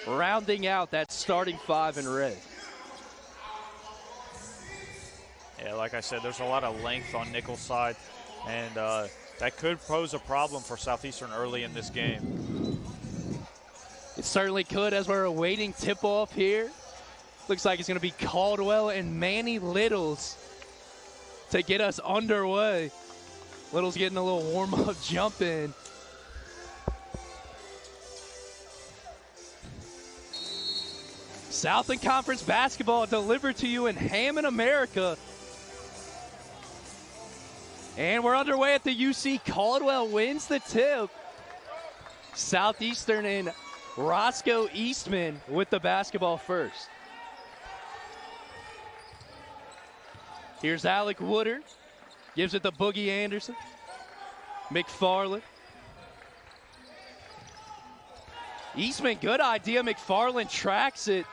rounding out that starting five in red. Yeah, like I said, there's a lot of length on Nicholls' side, and that could pose a problem for Southeastern early in this game. It certainly could, as we're awaiting tip-off here. Looks like it's going to be Caldwell and Manny Littles to get us underway. Littles getting a little warm-up jump in. Southern Conference basketball delivered to you in Hammond, America. And we're underway at the UC. Caldwell wins the tip. Southeastern and Roscoe Eastman with the basketball first. Here's Alec Woodard. Gives it to Boogie Anderson. McFarland. Eastman, good idea. McFarland tracks it.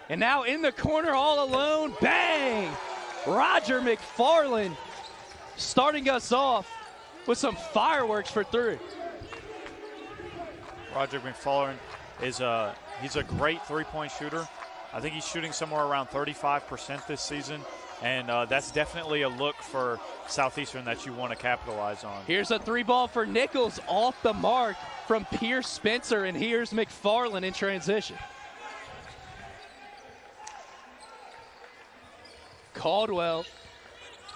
And now in the corner all alone. Bang! Roger McFarland starting us off with some fireworks for three. Roger McFarland is he's a great three-point shooter. I think he's shooting somewhere around 35% this season, and that's definitely a look for Southeastern that you want to capitalize on. Here's a three ball for Nicholls off the mark from Pierce Spencer, and here's McFarland in transition. Caldwell,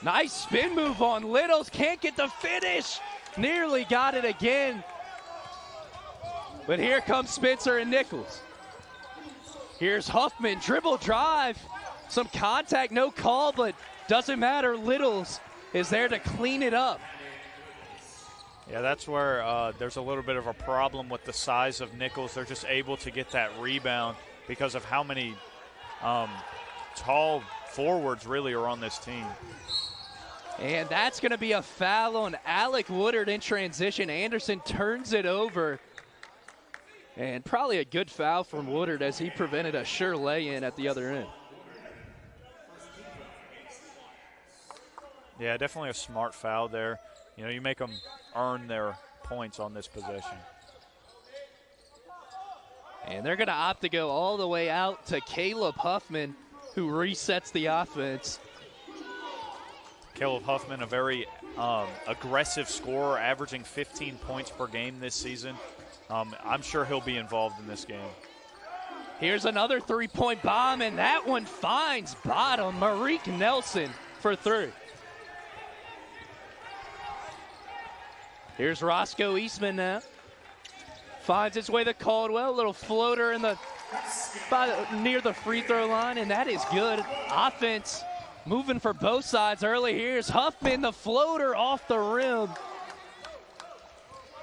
nice spin move on Littles, can't get the finish. Nearly got it again. But here comes Spencer and Nicholls. Here's Huffman, dribble drive. Some contact, no call, but doesn't matter. Littles is there to clean it up. Yeah, that's where there's a little bit of a problem with the size of Nicholls. They're just able to get that rebound because of how many tall forwards really are on this team. And that's going to be a foul on Alec Woodard in transition. Anderson turns it over. And probably a good foul from Woodard as he prevented a sure lay-in at the other end. Yeah, definitely a smart foul there. You know, you make them earn their points on this possession. And they're going to opt to go all the way out to Caleb Huffman, who resets the offense. Caleb Huffman, a very aggressive scorer, averaging 15 points per game this season. I'm sure he'll be involved in this game. Here's another three-point bomb, and that one finds bottom. Marique Nelson for three. Here's Roscoe Eastman now. Finds its way to Caldwell. A little floater in the near the free throw line, and that is good. Offense moving for both sides early. Here's Huffman, the floater off the rim.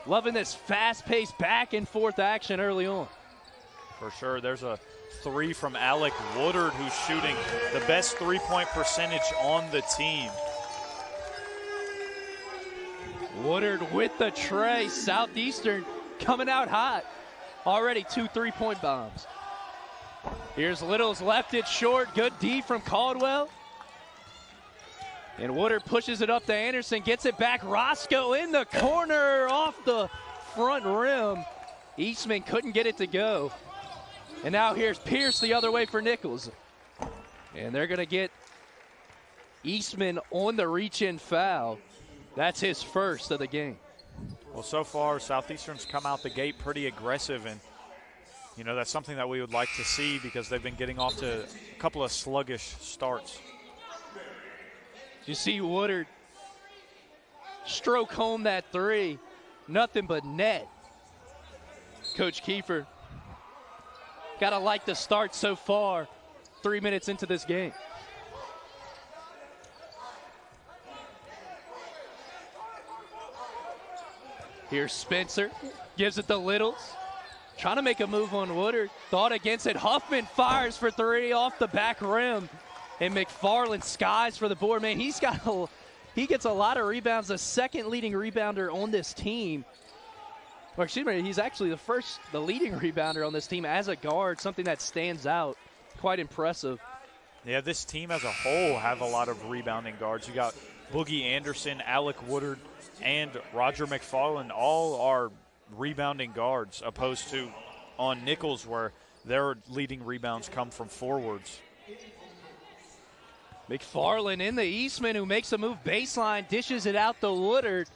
Loving this fast-paced back-and-forth action early on. For sure. There's a three from Alec Woodard, who's shooting the best three-point percentage on the team. Woodard with the tray. Southeastern coming out hot. Already 2 3-point bombs. Here's Littles, left it short. Good D from Caldwell. And Woodard pushes it up to Anderson, gets it back. Roscoe in the corner off the front rim. Eastman couldn't get it to go. And now here's Pierce the other way for Nicholls. And they're going to get Eastman on the reach-in foul. That's his first of the game. Well, so far, Southeastern's come out the gate pretty aggressive, and, you know, that's something that we would like to see because they've been getting off to a couple of sluggish starts. You see Woodard stroke home that three. Nothing but net. Coach Kiefer, got to like the start so far, 3 minutes into this game. Here's Spencer, gives it to Littles. Trying to make a move on Woodard. Thought against it. Huffman fires for three off the back rim. And McFarland skies for the board. Man, he gets a lot of rebounds. The second leading rebounder on this team. Or excuse me, he's actually the leading rebounder on this team as a guard, something that stands out. Quite impressive. Yeah, this team as a whole have a lot of rebounding guards. You got Boogie Anderson, Alec Woodard, and Roger McFarland. All are rebounding guards, opposed to on Nicholls, where their leading rebounds come from forwards. McFarland in the Eastman, who makes a move baseline, dishes it out to Woodard.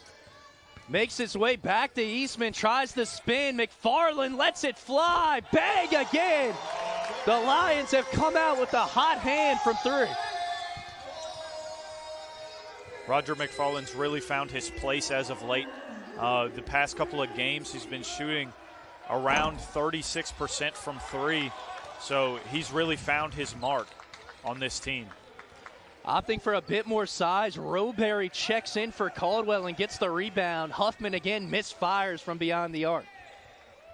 Makes its way back to Eastman, tries to spin. McFarland lets it fly. Bang again. The Lions have come out with a hot hand from three. Roger McFarland's really found his place as of late. The past couple of games, he's been shooting around 36% from three. So he's really found his mark on this team. Opting for a bit more size, Roberry checks in for Caldwell and gets the rebound. Huffman again misfires from beyond the arc.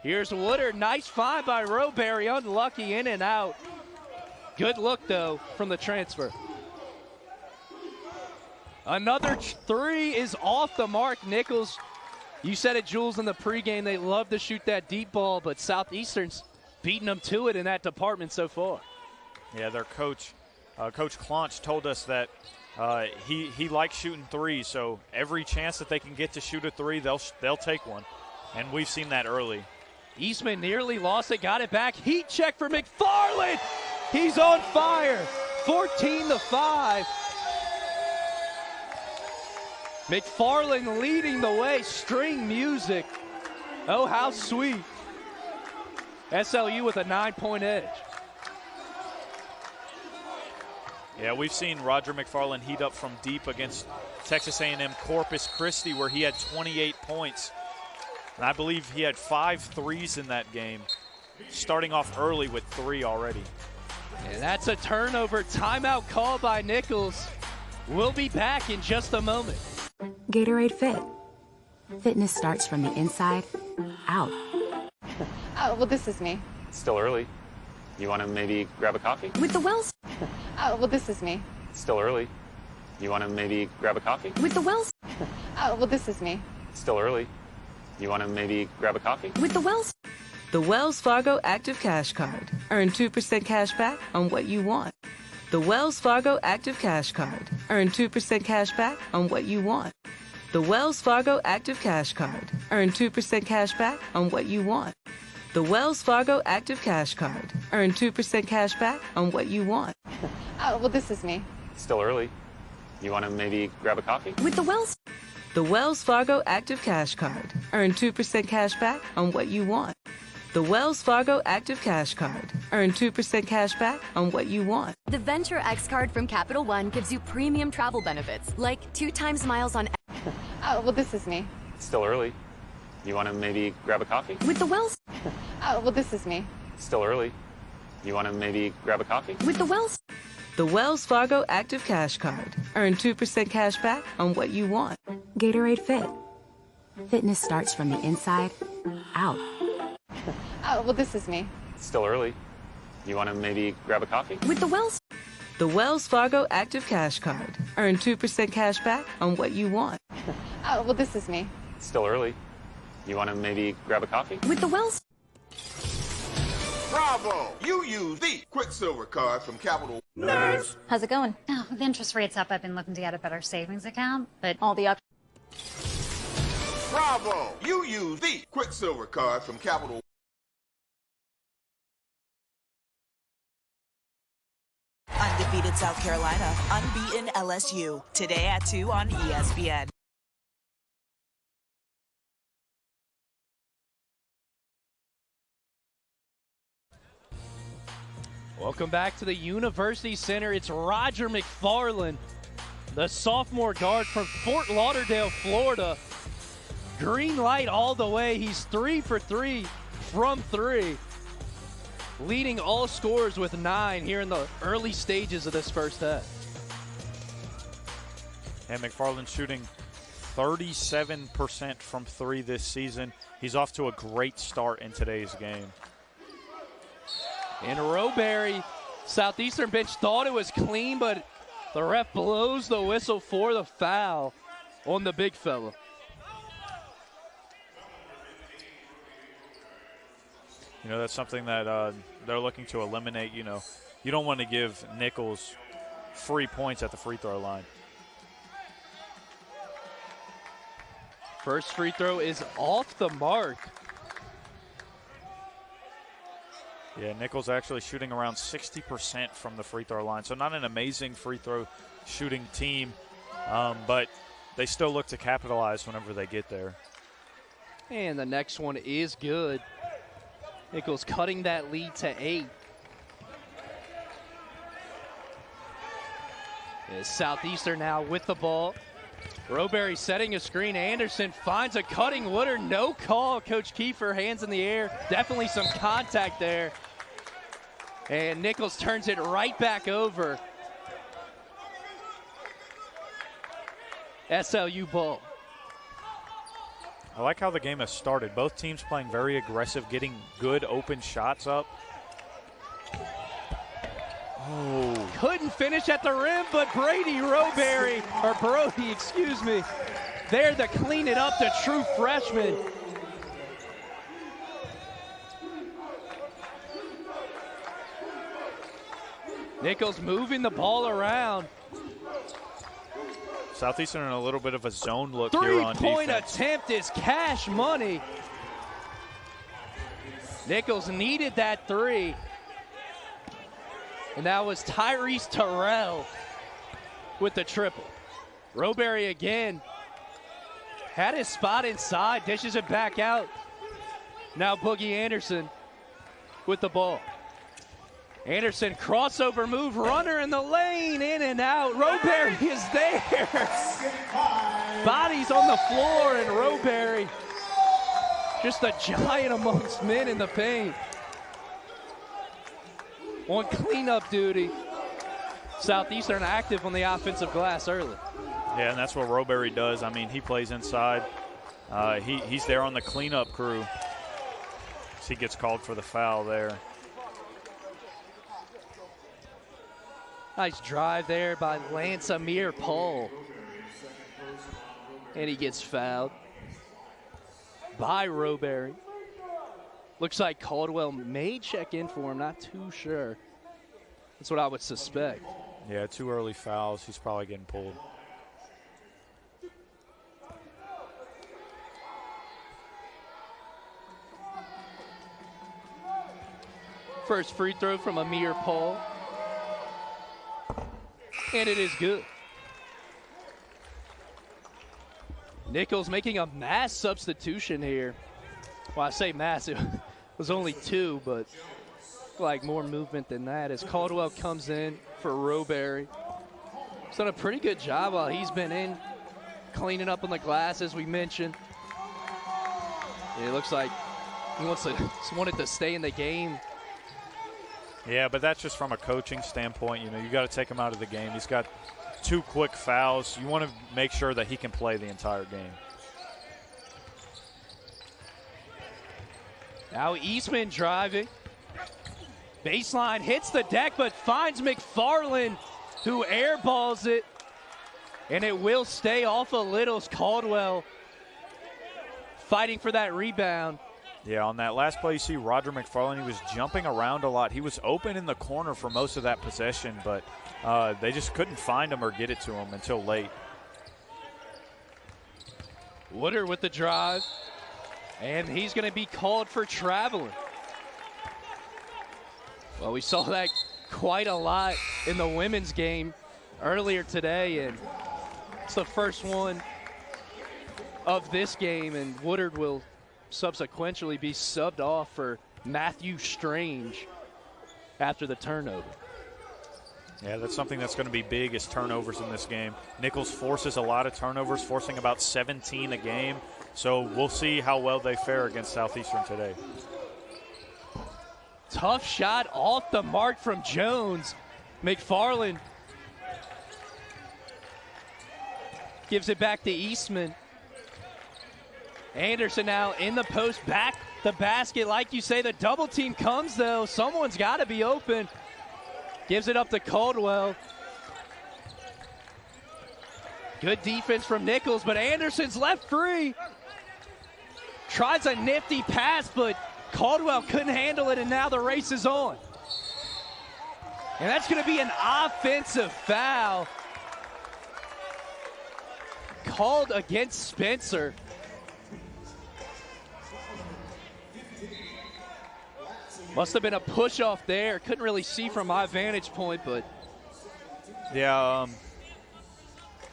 Here's Woodard, nice find by Roberry, unlucky in and out. Good look though from the transfer. Another three is off the mark. Nicholls, you said it, Jules, in the pregame, they love to shoot that deep ball, but Southeastern's beating them to it in that department so far. Yeah, their coach, Coach Claunch, told us that he likes shooting threes, so every chance that they can get to shoot a three, they'll take one, and we've seen that early. Eastman nearly lost it, got it back. Heat check for McFarland. He's on fire. 14-5. McFarland leading the way. String music. Oh, how sweet. SLU with a 9-point edge. Yeah, we've seen Roger McFarland heat up from deep against Texas A&M Corpus Christi, where he had 28 points. And I believe he had 5 threes in that game, starting off early with 3 already. And that's a turnover. Timeout called by Nicholls. We'll be back in just a moment. Gatorade Fit. Fitness starts from the inside out. Oh, well, this is me. Still early. You want to maybe grab a coffee? With the Wells. Oh, well, this is me. Still early. You want to maybe grab a coffee? With the Wells. Oh, well, this is me. Still early. You want to maybe grab a coffee? With the Wells. The Wells Fargo Active Cash Card. Earn 2% cash back on what you want. The Wells Fargo Active Cash Card. Earn 2% cash back on what you want. The Wells Fargo Active Cash Card. Earn 2% cash back on what you want. The Wells Fargo Active Cash Card. Earn 2% cash back on what you want. Oh, well, this is me. Still early. You want to maybe grab a coffee? With the Wells. The Wells Fargo Active Cash Card. Earn 2% cash back on what you want. The Wells Fargo Active Cash Card. Earn 2% cash back on what you want. The Venture X card from Capital One gives you premium travel benefits, like 2 times miles on. Oh, well, this is me. Still early. You want to maybe grab a coffee? With the Wells. Oh, well, this is me. Still early. You want to maybe grab a coffee? With the Wells. The Wells Fargo Active Cash Card. Earn 2% cash back on what you want. Gatorade Fit. Fitness starts from the inside out. Oh, well, this is me. Still early. You want to maybe grab a coffee? With the Wells. The Wells Fargo Active Cash Card. Earn 2% cash back on what you want. Oh, well, this is me. Still early. You want to maybe grab a coffee? With the Wells. Bravo! You use the Quicksilver card from Capital. Nerds! How's it going? Oh, with interest rates up, I've been looking to get a better savings account, but All the up. Bravo! You use the Quicksilver card from Capital. Undefeated South Carolina, unbeaten LSU. Today at 2 on ESPN. Welcome back to the University Center. It's Roger McFarland, the sophomore guard from Fort Lauderdale, Florida. Green light all the way. He's 3 for 3 from 3. Leading all scorers with 9 here in the early stages of this first half. And McFarland shooting 37% from 3 this season. He's off to a great start in today's game. And Roberry, Southeastern bench thought it was clean, but the ref blows the whistle for the foul on the big fella. You know, that's something that they're looking to eliminate. You know, you don't want to give Nicholls free points at the free throw line. First free throw is off the mark. Yeah, Nicholls actually shooting around 60% from the free throw line. So not an amazing free throw shooting team, but they still look to capitalize whenever they get there. And the next one is good. Nicholls cutting that lead to 8. Is Southeastern now with the ball. Roberry setting a screen. Anderson finds a cutting Woodard. No call. Coach Kiefer, hands in the air. Definitely some contact there. And Nicholls turns it right back over. SLU ball. I like how the game has started. Both teams playing very aggressive, getting good open shots up. Oh. Couldn't finish at the rim, but Brody, excuse me, there to clean it up, the true freshman. Nicholls moving the ball around. Southeastern in a little bit of a zone look here on defense. Three-point attempt is cash money. Nicholls needed that 3. And that was Tyrese Terrell with the triple. Roberry again had his spot inside, dishes it back out. Now Boogie Anderson with the ball. Anderson crossover move, runner in the lane, in and out. Roberry is there. Bodies on the floor, and Roberry just a giant amongst men in the paint. On cleanup duty. Southeastern active on the offensive glass early. Yeah, and that's what Roberry does. I mean, he plays inside. He's there on the cleanup crew. So he gets called for the foul there. Nice drive there by Lance Amir Paul. And he gets fouled by Roberry. Looks like Caldwell may check in for him, not too sure. That's what I would suspect. Yeah, 2 early fouls. He's probably getting pulled. First free throw from Amir Paul. And it is good. Nicholls making a mass substitution here. Well, I say mass, it was only 2, but like more movement than that as Caldwell comes in for Roberry. He's done a pretty good job while he's been in, cleaning up on the glass, as we mentioned. It looks like he wanted to stay in the game. Yeah, but that's just from a coaching standpoint. You know, you got to take him out of the game. He's got 2 quick fouls. You want to make sure that he can play the entire game. Now Eastman driving. Baseline hits the deck, but finds McFarland, who airballs it. And it will stay off of Littles. Caldwell fighting for that rebound. Yeah, on that last play, you see Roger McFarland. He was jumping around a lot. He was open in the corner for most of that possession, but they just couldn't find him or get it to him until late. Woodard with the drive, and he's going to be called for traveling. Well, we saw that quite a lot in the women's game earlier today, and it's the first one of this game, and Woodard will subsequently be subbed off for Matthew Strange after the turnover. Yeah, that's something that's going to be big, is turnovers in this game. Nicholls forces a lot of turnovers, forcing about 17 a game. So we'll see how well they fare against Southeastern today. Tough shot off the mark from Jones. McFarland gives it back to Eastman. Anderson now in the post, back the basket. Like you say, the double team comes, though. Someone's got to be open. Gives it up to Caldwell. Good defense from Nicholls, but Anderson's left free. Tries a nifty pass, but Caldwell couldn't handle it, and now the race is on. And that's going to be an offensive foul called against Must have been a push off there. Couldn't really see from my vantage point, but. Yeah,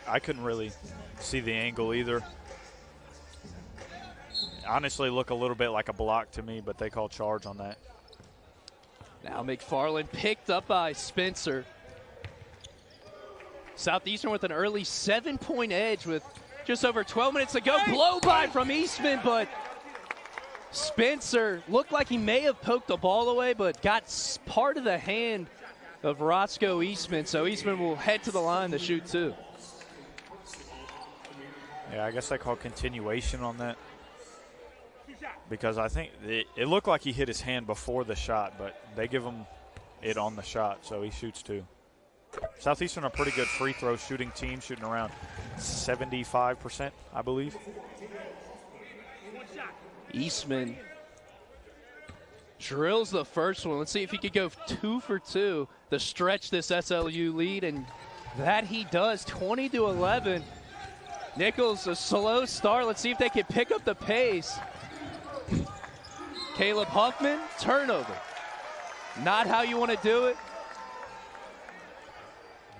I couldn't really see the angle either. Honestly, look a little bit like a block to me, but they call charge on that. Now McFarland picked up by Spencer. Southeastern with an early 7-point edge with just over 12 minutes to go. Blow by from Eastman, but Spencer looked like he may have poked the ball away, but got part of the hand of Roscoe Eastman. So Eastman will head to the line to shoot two. Yeah, I guess they call continuation on that. Because I think it looked like he hit his hand before the shot, but they give him it on the shot, so he shoots two. Southeastern a pretty good free throw shooting team, shooting around 75%, I believe. Eastman drills the first one. Let's see if he could go 2 for 2 to stretch this SLU lead, and that he does, 20-11. Nicholls, a slow start. Let's see if they can pick up the pace. Caleb Huffman, turnover. Not how you want to do it.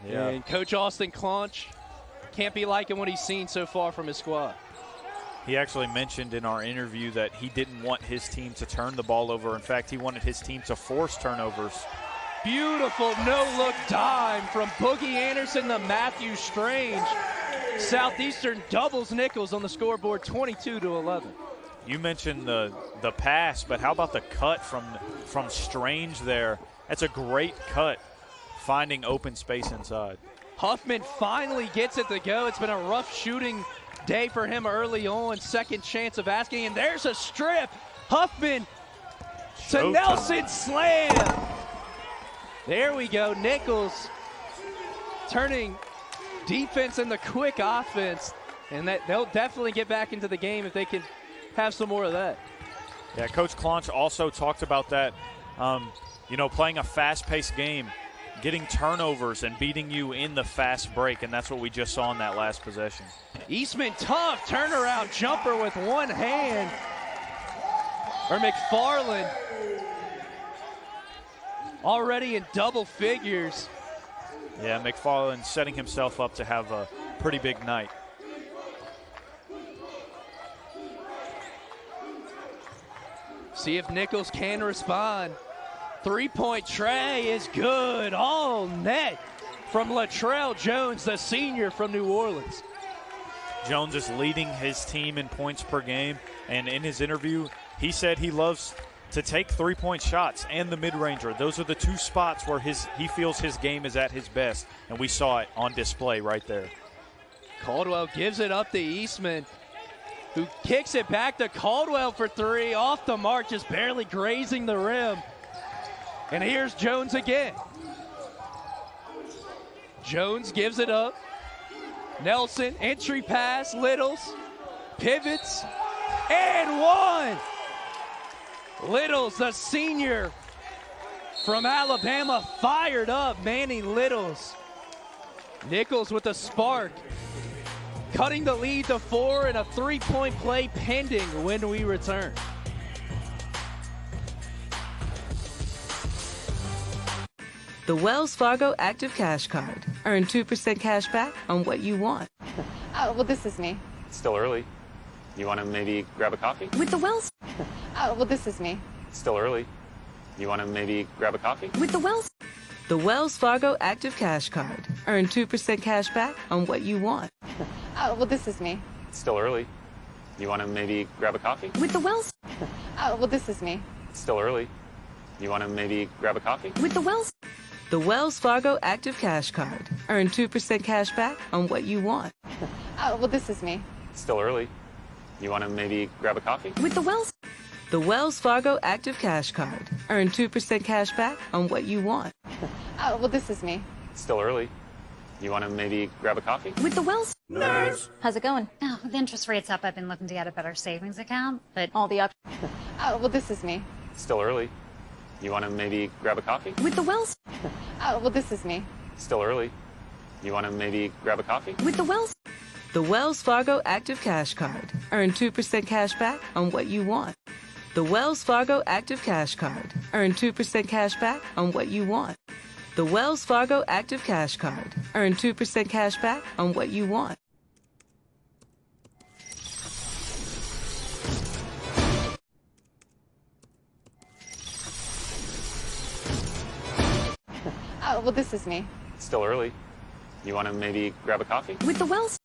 Yeah. And Coach Austin Claunch can't be liking what he's seen so far from his squad. He actually mentioned in our interview that he didn't want his team to turn the ball over. In fact, he wanted his team to force turnovers. Beautiful no-look dime from Boogie Anderson to Matthew Strange. Southeastern doubles Nicholls on the scoreboard, 22-11. You mentioned the pass, but how about the cut from Strange there? That's a great cut, finding open space inside. Huffman finally gets it to go. It's been a rough shooting day for him early on. Second chance of asking, and there's a strip. Huffman to Nelson, slam. There we go. Nicholls turning defense into quick offense, and that they'll definitely get back into the game if they can have some more of that. Yeah, Coach Claunch also talked about that, playing a fast-paced game, getting turnovers and beating you in the fast break, and that's what we just saw in that last possession. Eastman, tough turnaround jumper with one hand. Or McFarland already in double figures. Yeah, McFarland setting himself up to have a pretty big night. See if Nicholls can respond. Three-point tray is good. All net from Latrell Jones, the senior from New Orleans. Jones is leading his team in points per game, and in his interview, he said he loves to take three-point shots and the mid-ranger. Those are the two spots where he feels his game is at his best, and we saw it on display right there. Caldwell gives it up to Eastman, who kicks it back to Caldwell for three. Off the mark, just barely grazing the rim. And here's Jones again. Jones gives it up. Nelson, entry pass, Littles, pivots, and one. Littles, the senior from Alabama, fired up. Manny Littles. Nicholls with a spark, cutting the lead to 4, and a three-point play pending when we return. The Wells Fargo Active Cash Card. Earn 2% cash back on what you want. Oh, well, this is me. It's still early. You want to maybe grab a coffee? With the Wells. Oh, well, this is me. It's still early. You want to maybe grab a coffee? With the Wells. The Wells Fargo Active Cash Card. Earn 2% cash back on what you want. Oh, well, this is me. It's still early. You want to maybe grab a coffee? With the Wells. Oh, well, this is me. It's still early. You want to maybe grab a coffee? With the Wells. The Wells Fargo Active Cash Card. Earn 2% cash back on what you want. Oh, well, this is me. It's still early. You want to maybe grab a coffee? With the Wells. The Wells Fargo Active Cash Card. Earn 2% cash back on what you want. Oh, well, this is me. It's still early. You want to maybe grab a coffee? With the Wells. Nerds. How's it going? Oh, with interest rates up, I've been looking to get a better savings account, but All the options. Oh, well, this is me. It's still early. You want to maybe grab a coffee? With the Wells. Oh, well, this is me. It's still early. You want to maybe grab a coffee? With the Wells. The Wells Fargo Active Cash Card. Earn 2% cash back on what you want. The Wells Fargo Active Cash Card. Earn 2% cash back on what you want. The Wells Fargo Active Cash Card. Earn 2% cash back on what you want. Oh, well, this is me. It's still early. You want to maybe grab a coffee? With the Wells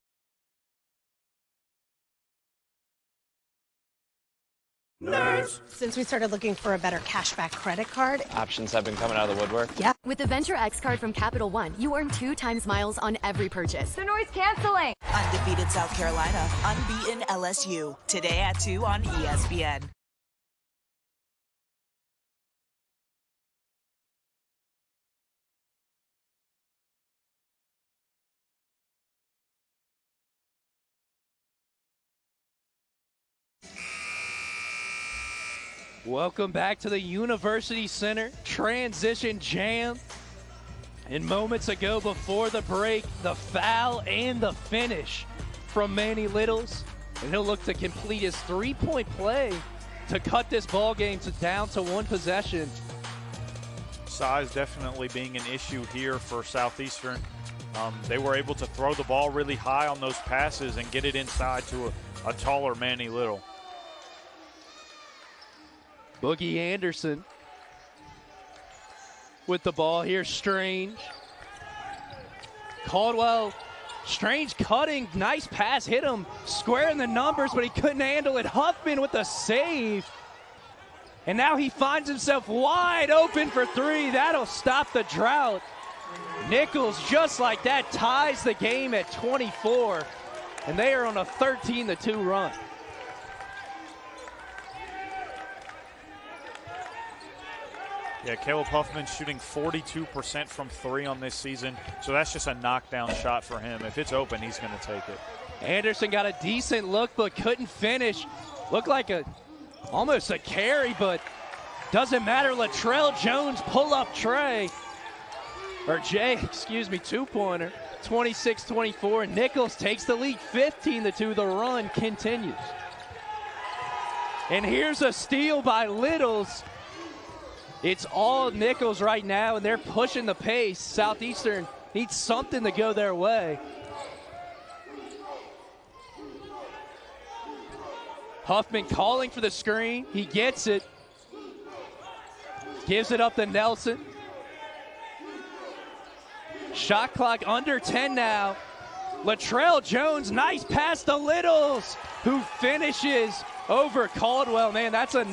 Nerds. Since we started looking for a better cashback credit card, Options have been coming out of the woodwork. yeah. With the Venture X card from Capital One, you earn 2 times miles on every purchase. The noise canceling. Undefeated South Carolina, unbeaten LSU. Today at 2 on ESPN. Welcome back to the University Center Transition Jam. And moments ago before the break, the foul and the finish from Manny Littles. And he'll look to complete his three-point play to cut this ball game down to 1 possession. Size definitely being an issue here for Southeastern. They were able to throw the ball really high on those passes and get it inside to a taller Manny Little. Boogie Anderson with the ball here. Strange. Caldwell. Strange cutting. Nice pass. Hit him square in the numbers, but he couldn't handle it. Huffman with a save. And now he finds himself wide open for 3. That'll stop the drought. Nicholls, just like that, ties the game at 24. And they are on a 13-2 run. Yeah, Caleb Huffman shooting 42% from 3 on this season, so that's just a knockdown shot for him. If it's open, he's going to take it. Anderson got a decent look, but couldn't finish. Looked like almost a carry, but doesn't matter. Latrell Jones pull-up two-pointer, 26-24. Nicholls takes the lead, 15-2. The run continues. And here's a steal by Littles. It's all Nicholls right now, and they're pushing the pace. Southeastern needs something to go their way. Huffman calling for the screen. He gets it. Gives it up to Nelson. Shot clock under 10 now. Latrell Jones, nice pass to Littles, who finishes over Caldwell. Man, that's a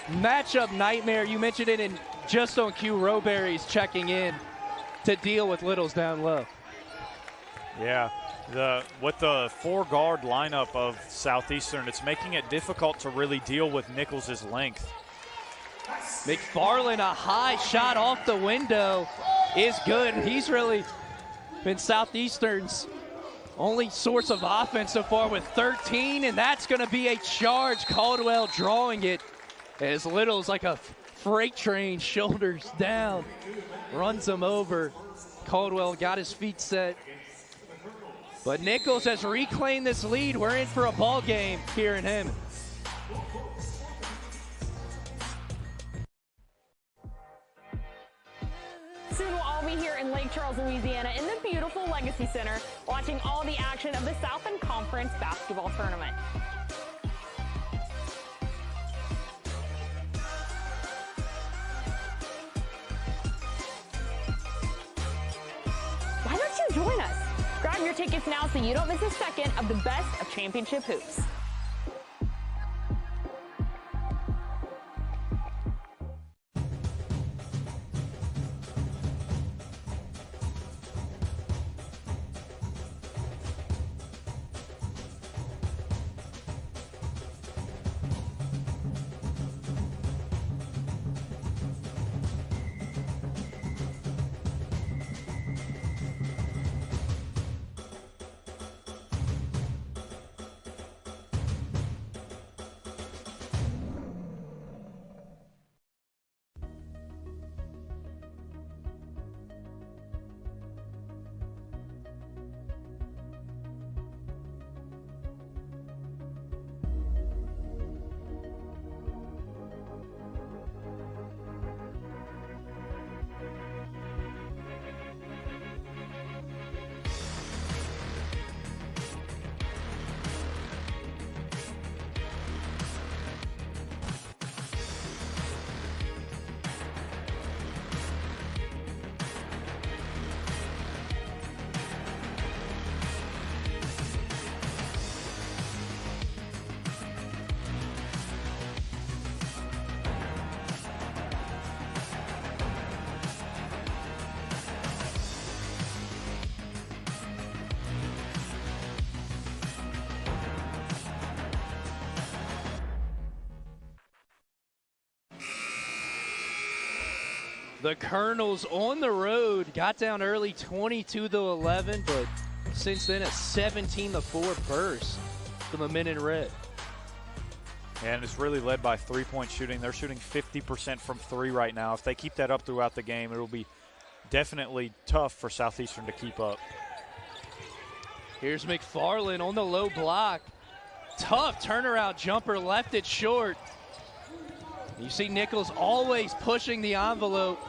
matchup nightmare. You mentioned it, and just on cue, Roberry's checking in to deal with Littles down low. Yeah, with the 4-guard lineup of Southeastern, it's making it difficult to really deal with Nicholls' length. McFarland, a high shot off the window, is good. He's really been Southeastern's only source of offense so far with 13, and that's going to be a charge. Caldwell drawing it as Littles, like a freight train, shoulders down, runs him over. Caldwell got his feet set. But Nicholls has reclaimed this lead. We're in for a ball game here in Hammond. Soon we'll all be here in Lake Charles, Louisiana in the beautiful Legacy Center watching all the action of the Southland Conference basketball tournament. Why don't you join us? Grab your tickets now so you don't miss a second of the best of championship hoops. The Colonels on the road got down early 22-11, but since then a 17-4 burst from the men in red. And it's really led by three-point shooting. They're shooting 50% from three right now. If they keep that up throughout the game, it'll be definitely tough for Southeastern to keep up. Here's McFarland on the low block. Tough turnaround jumper, left it short. You see Nicholls always pushing the envelope.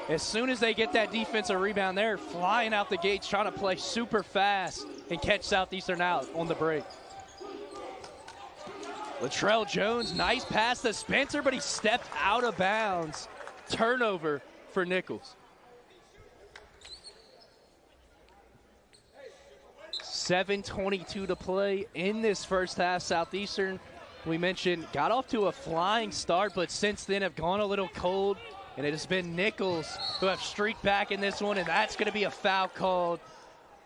As soon as they get that defensive rebound, they're flying out the gates, trying to play super fast and catch Southeastern out on the break. Latrell Jones, nice pass to Spencer, but he stepped out of bounds. Turnover for Nicholls. 7:22 to play in this first half. Southeastern, we mentioned, got off to a flying start, but since then have gone a little cold, and it has been Nicholls who have streaked back in this one, and that's going to be a foul called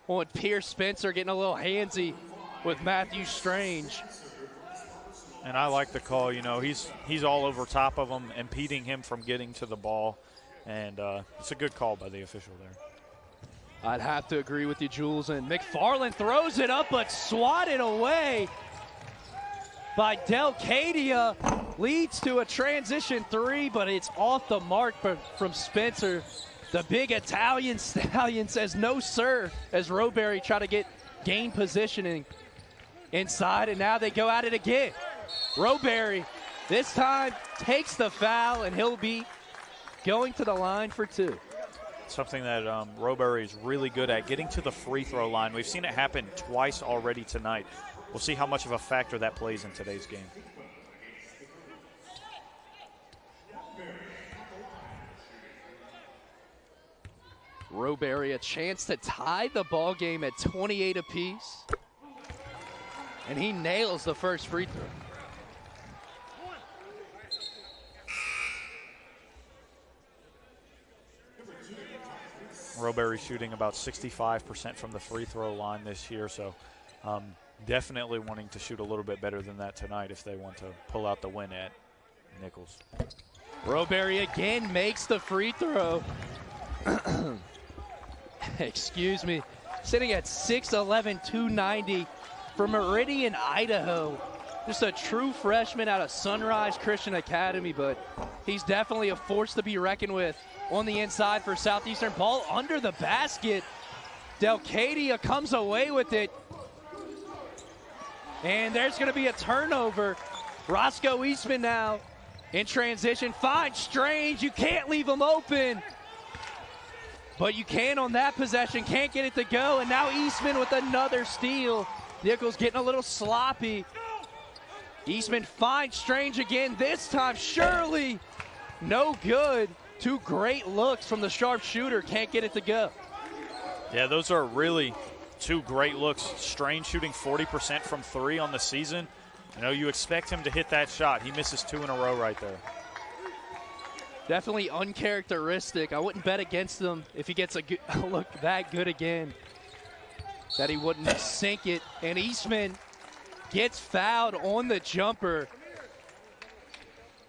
on Pierce Spencer, getting a little handsy with Matthew Strange. And I like the call. You know, he's all over top of him, impeding him from getting to the ball, and it's a good call by the official there. I'd have to agree with you, Jules. And McFarland throws it up, but swatted away by Delcadia. Leads to a transition three, but it's off the mark from Spencer. The big Italian stallion says no, sir, as Roberry try to gain positioning inside, and now they go at it again. Roberry this time takes the foul, and he'll be going to the line for two. Something that Roberry is really good at, getting to the free throw line. We've seen it happen twice already tonight. We'll see how much of a factor that plays in today's game. Roberry a chance to tie the ball game at 28 apiece, and he nails the first free throw. Roberry shooting about 65% from the free throw line this year, so definitely wanting to shoot a little bit better than that tonight if they want to pull out the win at Nicholls. Roberry again makes the free throw. Excuse me. Sitting at 6'11", 290 from Meridian, Idaho. Just a true freshman out of Sunrise Christian Academy, but he's definitely a force to be reckoned with on the inside for Southeastern. Ball under the basket. Delcadia comes away with it. And there's going to be a turnover. Roscoe Eastman now in transition. Finds Strange. You can't leave him open. But you can on that possession. Can't get it to go. And now Eastman with another steal. Nicholls getting a little sloppy. Eastman finds Strange again. This time, Shirley. No good. Two great looks from the sharpshooter. Can't get it to go. Yeah, those are really two great looks. Strange shooting 40% from three on the season. You know, you expect him to hit that shot. He misses two in a row right there. Definitely uncharacteristic. I wouldn't bet against him if he gets a look that good again, that he wouldn't sink it. And Eastman gets fouled on the jumper.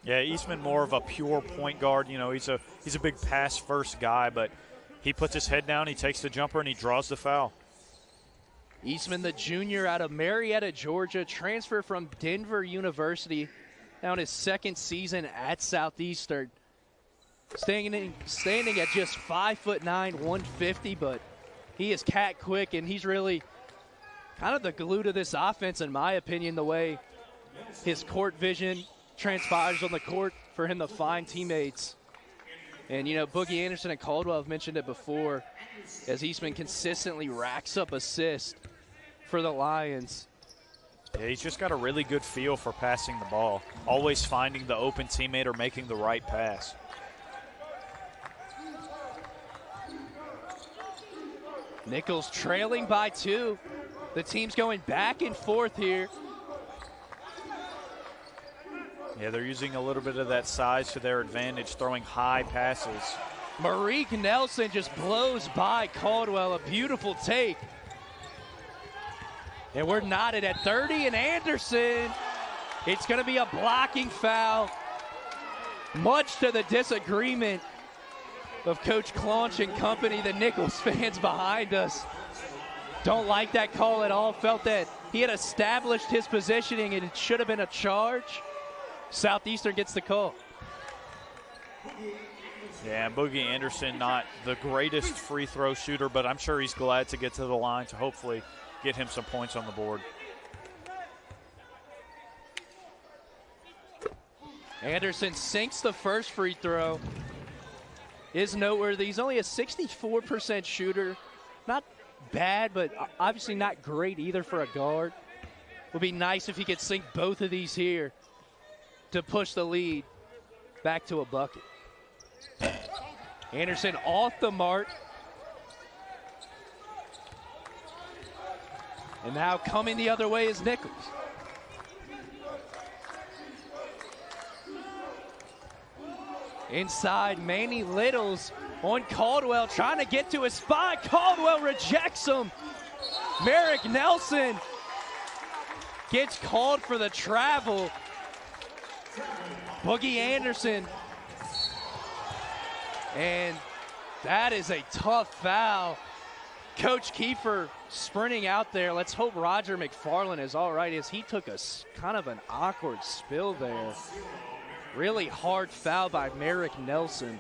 Yeah, Eastman more of a pure point guard. You know, he's a big pass-first guy, but he puts his head down, he takes the jumper, and he draws the foul. Eastman, the junior out of Marietta, Georgia, transfer from Denver University, now in his second season at Southeastern. Standing at just 5'9", 150, but he is cat quick, and he's really kind of the glue to this offense, in my opinion, the way his court vision transpires on the court for him to find teammates. And, you know, Boogie Anderson and Caldwell have mentioned it before, as Eastman consistently racks up assists for the Lions. Yeah, he's just got a really good feel for passing the ball, always finding the open teammate or making the right pass. Nicholls trailing by two. The team's going back and forth here. Yeah, they're using a little bit of that size to their advantage, throwing high passes. Marique Nelson just blows by Caldwell. A beautiful take. And we're knotted at 30, and Anderson, it's going to be a blocking foul. much to the disagreement of Coach Claunch and company. The Nicholls fans behind us don't like that call at all. Felt that he had established his positioning and it should have been a charge. Southeastern gets the call. Yeah, and Boogie Anderson, not the greatest free throw shooter, but I'm sure he's glad to get to the line to hopefully get him some points on the board. Anderson sinks the first free throw. Is noteworthy. He's only a 64% shooter. Not bad, but obviously not great either for a guard. Would be nice if he could sink both of these here to push the lead back to a bucket. Anderson off the mark. And now coming the other way is Nicholls. Inside, Manny Littles on Caldwell, trying to get to his spot. Caldwell rejects him. Merrick Nelson gets called for the travel. Boogie Anderson. And that is a tough foul. Coach Kiefer sprinting out there. Let's hope Roger McFarland is all right, as he took a kind of an awkward spill there. Really hard foul by Merrick Nelson.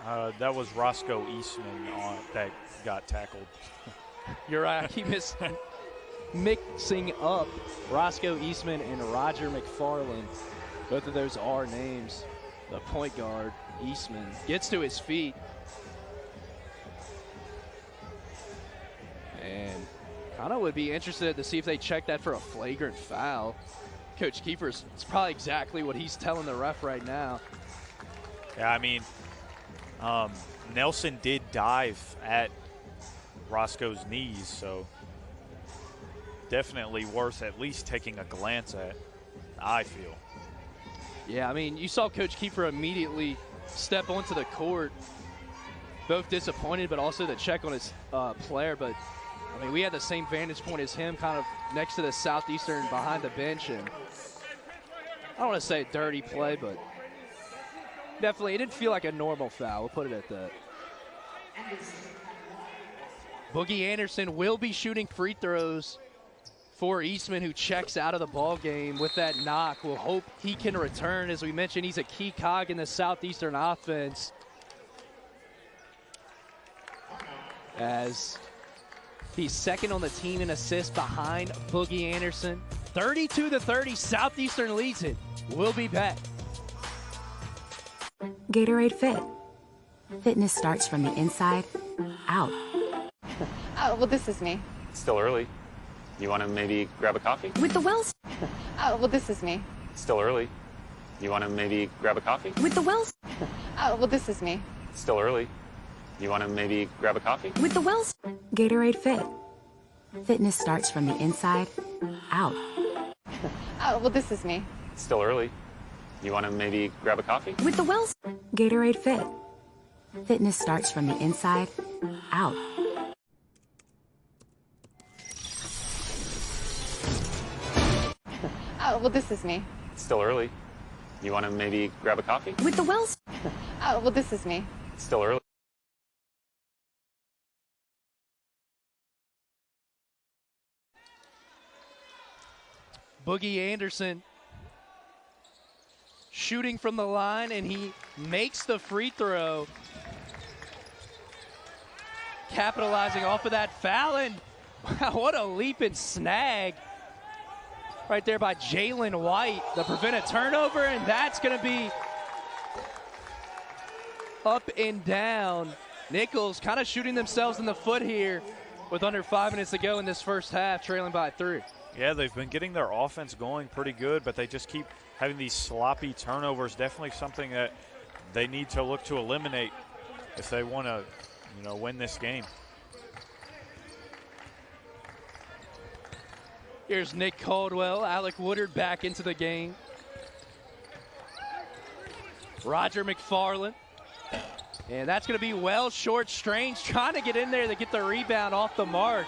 That was Roscoe Eastman that got tackled. You're right. I keep mixing up Roscoe Eastman and Roger McFarland. Both of those are names. The point guard, Eastman, gets to his feet. And kind of would be interested to see if they check that for a flagrant foul. Coach Kiefer's, it's probably exactly what he's telling the ref right now. Yeah, I mean, Nelson did dive at Roscoe's knees, so definitely worth at least taking a glance at, I feel. Yeah, I mean, you saw Coach Kiefer immediately step onto the court, both disappointed, but also the check on his player. But, I mean, we had the same vantage point as him, kind of next to the Southeastern behind the bench. And I don't want to say a dirty play, but definitely it didn't feel like a normal foul. We'll put it at that. Boogie Anderson will be shooting free throws for Eastman, who checks out of the ball game with that knock. We'll hope he can return. As we mentioned, he's a key cog in the Southeastern offense, as he's second on the team in assists behind Boogie Anderson. 32-30, Southeastern leads it. We'll be back. Gatorade Fit. Fitness starts from the inside out. Oh, well, this is me. It's still early. You want to maybe grab a coffee? With the Wells. Oh, well, this is me. It's still early. You want to maybe grab a coffee? With the Wells. Oh, well, this is me. It's still early. You want to maybe grab a coffee? With the Wells. Gatorade Fit. Fitness starts from the inside out. Oh, well, this is me. It's still early. You want to maybe grab a coffee? With the Wells. Gatorade Fit. Fitness starts from the inside out. Oh, well, this is me. It's still early. You want to maybe grab a coffee? With the Wells. Oh, well, this is me. It's still early. Boogie Anderson shooting from the line, and he makes the free throw. Capitalizing off of that foul, and wow, what a leap and snag right there by Jalen White to prevent a turnover, and that's going to be up and down. Nicholls kind of shooting themselves in the foot here with under 5 minutes to go in this first half, trailing by 3. Yeah, they've been getting their offense going pretty good, but they just keep having these sloppy turnovers. Definitely something that they need to look to eliminate if they want to, win this game. Here's Nick Caldwell, Alec Woodard back into the game. Roger McFarland. And that's going to be well short. Strange trying to get in there to get the rebound off the mark.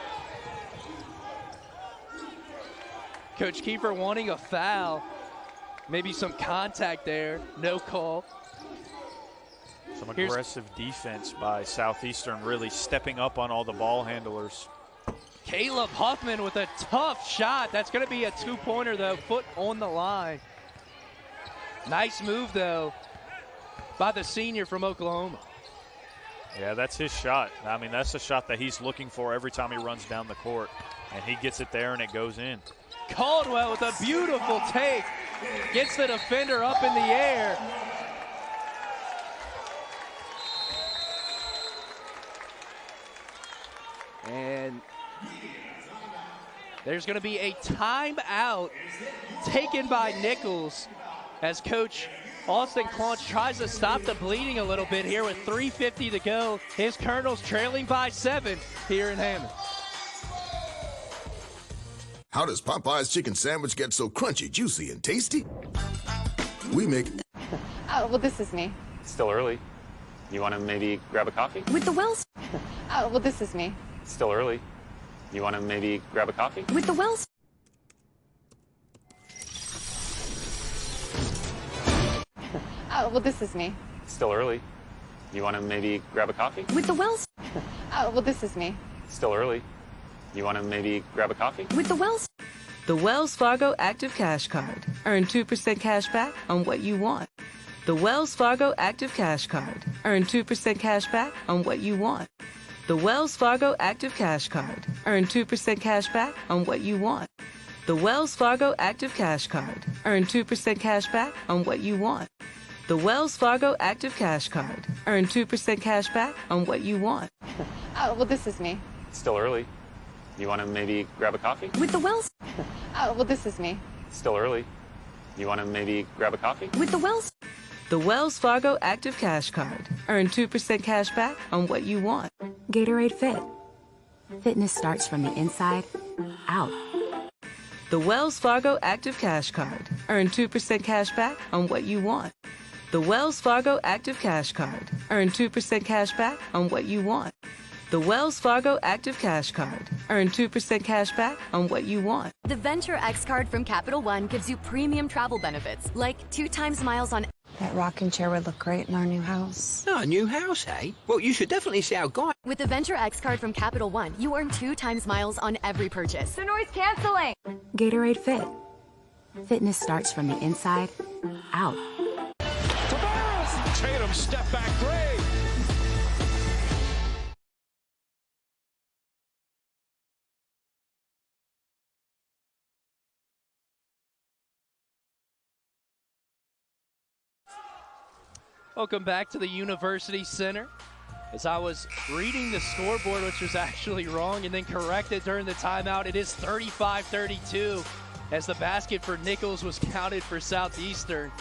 Coach Kiefer wanting a foul. Maybe some contact there. No call. Some aggressive defense by Southeastern, really stepping up on all the ball handlers. Caleb Huffman with a tough shot. That's going to be a two-pointer, though. Foot on the line. Nice move, though, by the senior from Oklahoma. Yeah, that's his shot. I mean, that's the shot that he's looking for every time he runs down the court. And he gets it there, and it goes in. Caldwell with a beautiful take. Gets the defender up in the air. And there's going to be a timeout taken by Nicholls as Coach Austin Claunch tries to stop the bleeding a little bit here with 3:50 to go. His Colonels trailing by 7 here in Hammond. How does Popeye's chicken sandwich get so crunchy, juicy, and tasty? We make... Oh, well, this is me. It's still early. You want to maybe grab a coffee? With the Wells. Oh, well, this is me. It's still early. You want to maybe grab a coffee? With the Wells. Oh, well, this is me. It's still early. You want to maybe grab a coffee? With the Wells. Oh, well, this is me. It's still early. You want to maybe grab a coffee? With the Wells. The Wells Fargo Active Cash Card. Earn 2% cash back on what you want. The Wells Fargo Active Cash Card. Earn 2% cash back on what you want. The Wells Fargo Active Cash Card. Earn 2% cash back on what you want. The Wells Fargo Active Cash Card. Earn 2% cash back on what you want. The Wells Fargo Active Cash Card. Earn 2% cash back on what you want. Oh, well, this is me. It's still early. You want to maybe grab a coffee? With the Wells. Oh, well, this is me. It's still early. You want to maybe grab a coffee? With the Wells. The Wells Fargo Active Cash Card. Earn 2% cash back on what you want. Gatorade Fit. Fitness starts from the inside out. The Wells Fargo Active Cash Card. Earn 2% cash back on what you want. The Wells Fargo Active Cash Card. Earn 2% cash back on what you want. The Wells Fargo Active Cash Card. Earn 2% cash back on what you want. The Venture X card from Capital One gives you premium travel benefits, like 2 times miles on... That rocking chair would look great in our new house. Oh, a new house, eh? Well, you should definitely see our guy. With the Venture X card from Capital One, you earn 2 times miles on every purchase. The noise canceling. Gatorade Fit. Fitness starts from the inside out. Tatum step back three. Welcome back to the University Center. As I was reading the scoreboard, which was actually wrong and then corrected during the timeout, it is 35-32 as the basket for Nicholls was counted for Southeastern.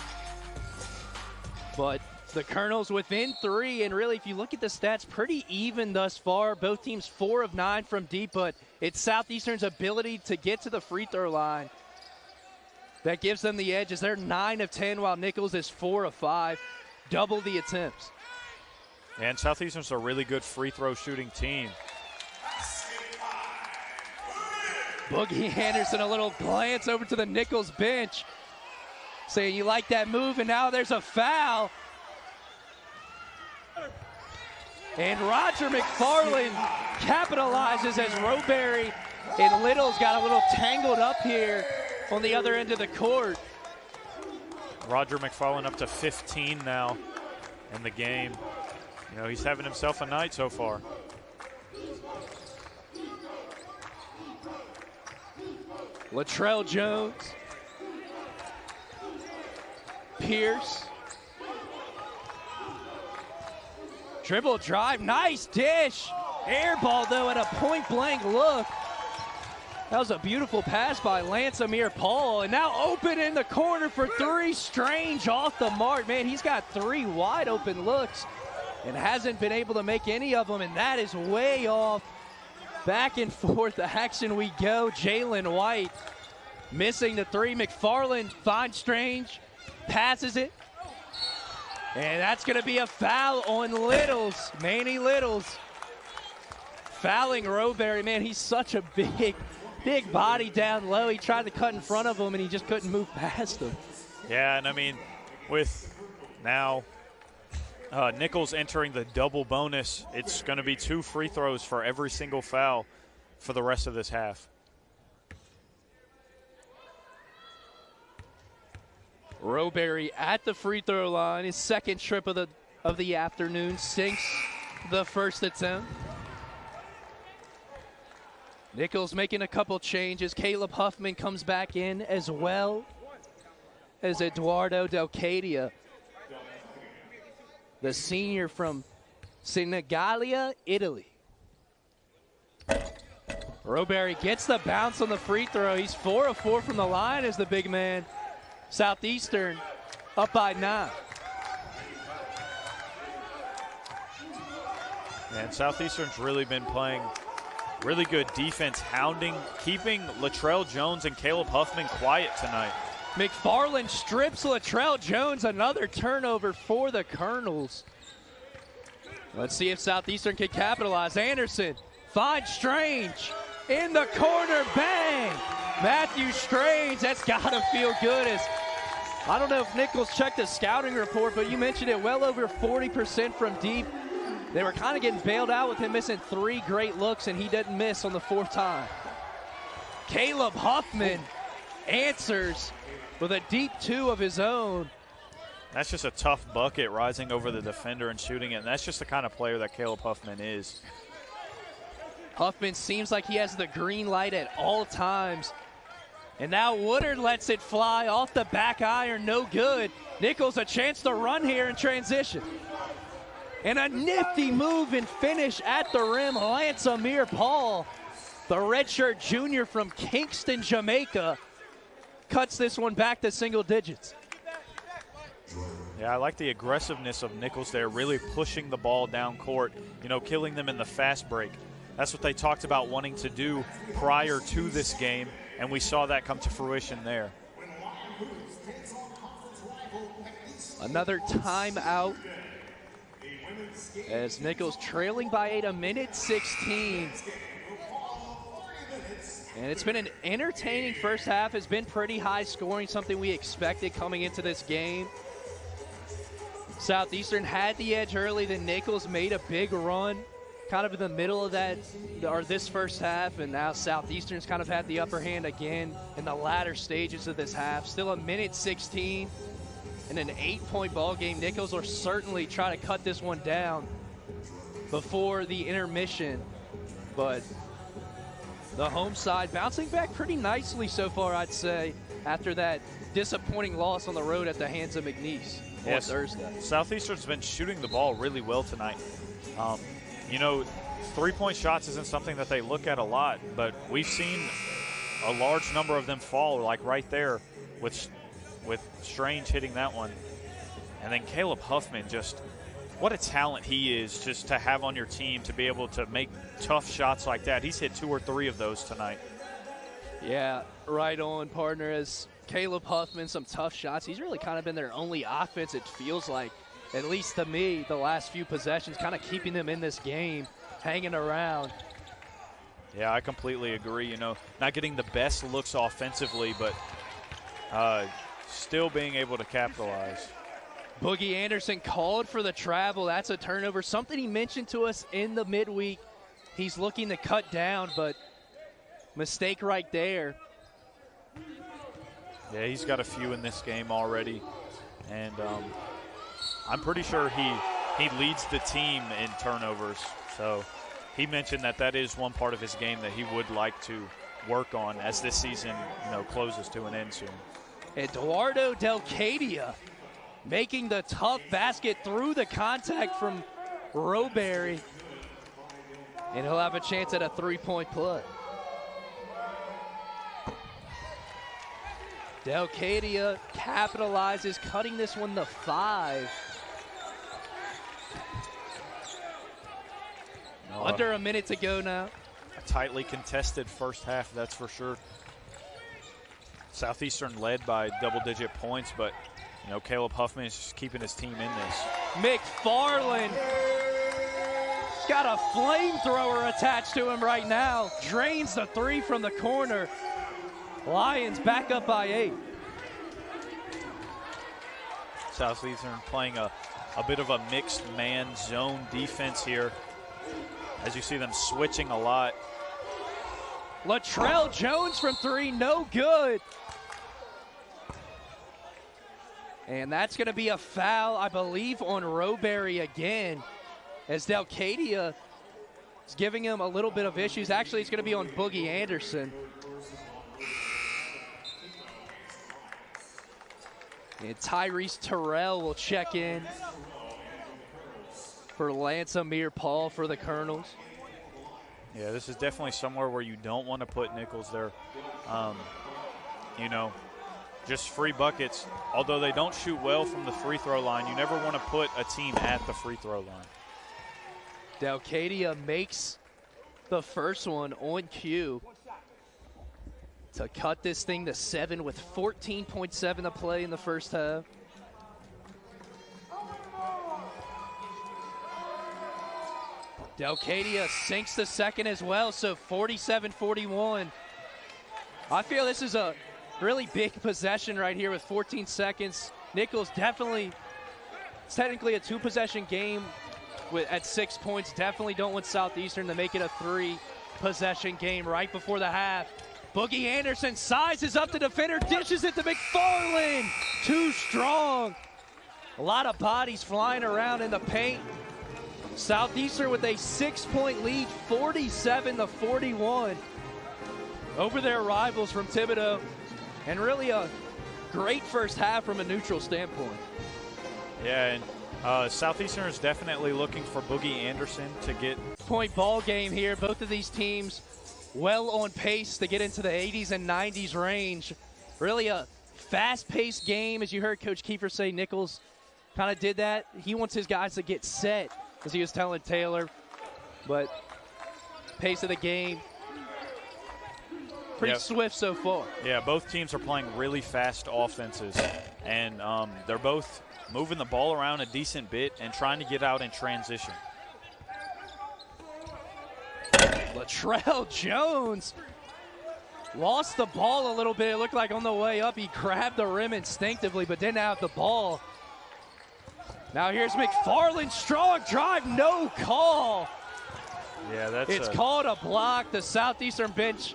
But the Colonels within 3, and really, if you look at the stats, pretty even thus far. Both teams 4 of 9 from deep, but it's Southeastern's ability to get to the free throw line that gives them the edge, as they're 9 of 10, while Nicholls is 4 of 5. Double the attempts. And Southeastern's a really good free throw shooting team. Boogie Anderson, a little glance over to the Nicholls bench, saying you like that move, and now there's a foul. And Roger McFarland capitalizes as Roberry and Littles got a little tangled up here on the other end of the court. Roger McFarland up to 15 now in the game. You know, he's having himself a night so far. Latrell Jones. Pierce. Dribble drive, nice dish. Air ball though at a point blank look. That was a beautiful pass by Lance Amir Paul, and now open in the corner for 3. Strange off the mark. Man, he's got 3 wide open looks and hasn't been able to make any of them, and that is way off. Back and forth action we go. Jalen White missing the 3. McFarland finds Strange, passes it, and that's going to be a foul on Littles. Manny Littles fouling Roberry. Man, he's such a big body down low. He tried to cut in front of him, and he just couldn't move past him. Yeah, and I mean, with now Nicholls entering the double bonus. It's going to be 2 free throws for every single foul for the rest of this half. Roberry at the free throw line, his second trip of the afternoon, sinks the first attempt. Nicholls making a couple changes. Caleb Huffman comes back in as well as Eduardo Delcadia, the senior from Senigallia, Italy. Roberry gets the bounce on the free throw. He's 4 of 4 from the line as the big man. Southeastern up by 9. And Southeastern's really been playing really good defense, hounding, keeping Latrell Jones and Caleb Huffman quiet tonight. McFarland strips Latrell Jones, another turnover for the Colonels. Let's see if Southeastern can capitalize. Anderson finds Strange in the corner, bang! Matthew Strange, that's gotta feel good. As I don't know if Nicholls checked the scouting report, but you mentioned it, well over 40% from deep. They were kind of getting bailed out with him missing 3 great looks, and he didn't miss on the 4th time. Caleb Huffman answers with a deep 2 of his own. That's just a tough bucket, rising over the defender and shooting it, and that's just the kind of player that Caleb Huffman is. Huffman seems like he has the green light at all times. And now Woodard lets it fly off the back iron, no good. Nicholls a chance to run here in transition. And a nifty move and finish at the rim. Lance Amir Paul, the redshirt junior from Kingston, Jamaica, cuts this one back to single digits. Yeah, I like the aggressiveness of Nicholls there, really pushing the ball down court, you know, killing them in the fast break. That's what they talked about wanting to do prior to this game, and we saw that come to fruition there. Another timeout as Nicholls trailing by 8, 1:16. And it's been an entertaining first half. It's been pretty high scoring, something we expected coming into this game. Southeastern had the edge early, then Nicholls made a big run kind of in the middle of that, or this first half, and now Southeastern's kind of had the upper hand again in the latter stages of this half. Still 1:16 in an 8-point ball game. Nicholls will certainly try to cut this one down before the intermission, but the home side bouncing back pretty nicely so far, I'd say, after that disappointing loss on the road at the hands of McNeese on Thursday. Southeastern's been shooting the ball really well tonight. You know, 3-point shots isn't something that they look at a lot, but we've seen a large number of them fall, like right there with Strange hitting that one. And then Caleb Huffman, just what a talent he is just to have on your team, to be able to make tough shots like that. He's hit 2 or 3 of those tonight. Yeah, right on, partner. As Caleb Huffman, some tough shots. He's really kind of been their only offense, it feels like, at least to me, the last few possessions, kind of keeping them in this game, hanging around. Yeah, I completely agree. You know, not getting the best looks offensively, but still being able to capitalize. Boogie Anderson called for the travel. That's a turnover. Something he mentioned to us in the midweek. He's looking to cut down, but mistake right there. Yeah, he's got a few in this game already. And I'm pretty sure he leads the team in turnovers. So he mentioned that is one part of his game that he would like to work on as this season, you know, closes to an end soon. Eduardo Delcadia making the tough basket through the contact from Roberry. And he'll have a chance at a 3-point play. Delcadia capitalizes, cutting this one to 5. Under a minute to go now. A tightly contested first half, that's for sure. Southeastern led by double-digit points, but you know, Caleb Huffman is just keeping his team in this. McFarland got a flamethrower attached to him right now. Drains the 3 from the corner. Lions back up by 8. Southeastern playing a a bit of a mixed man zone defense here, as you see them switching a lot. Latrell Jones from three, no good. And that's going to be a foul, I believe, on Roberry again, as Delcadia is giving him a little bit of issues. Actually, it's going to be on Boogie Anderson. And Tyrese Terrell will check in for Lance Amir Paul for the Colonels. Yeah, this is definitely somewhere where you don't want to put Nicholls there. You know, just free buckets. Although they don't shoot well from the free throw line, you never want to put a team at the free throw line. Delcadia makes the first one on cue to cut this thing to 7 with 14.7 to play in the first half. Delcadia sinks the second as well, so 47-41. I feel this is a really big possession right here with 14 seconds. Nicholls definitely, it's technically a 2-possession game at 6 points. Definitely don't want Southeastern to make it a 3-possession game right before the half. Boogie Anderson sizes up the defender, dishes it to McFarland. Too strong. A lot of bodies flying around in the paint. Southeastern with a 6-point lead, 47-41 over their rivals from Thibodaux. And really a great first half from a neutral standpoint. Yeah, and Southeastern is definitely looking for Boogie Anderson to get point ball game here. Both of these teams well on pace to get into the 80s and 90s range. Really a fast-paced game. As you heard Coach Kiefer say, Nicholls kind of did that. He wants his guys to get set, as he was telling Taylor. But pace of the game, pretty swift so far. Yeah, both teams are playing really fast offenses. And they're both moving the ball around a decent bit and trying to get out in transition. Latrell Jones lost the ball a little bit. It looked like on the way up he grabbed the rim instinctively but didn't have the ball. Now here's McFarland, strong drive, no call. Yeah, it's called a block. The Southeastern bench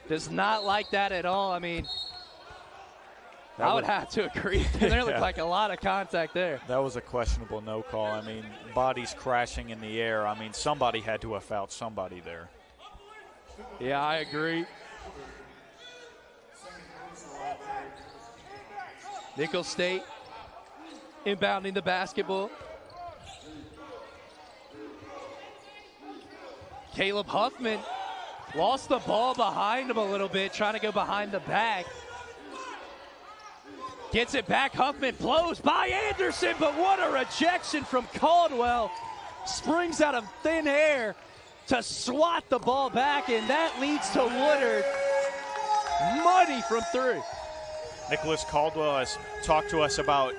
does not like that at all. I mean, I would have to agree. There looked like a lot of contact there. That was a questionable no call. I mean, bodies crashing in the air. I mean, somebody had to have fouled somebody there. Yeah, I agree. Nicholls State inbounding the basketball. Caleb Huffman lost the ball behind him a little bit, trying to go behind the back. Gets it back, Huffman blows by Anderson, but what a rejection from Caldwell. Springs out of thin air to swat the ball back, and that leads to Woodard. Money from three. Nicholas Caldwell has talked to us about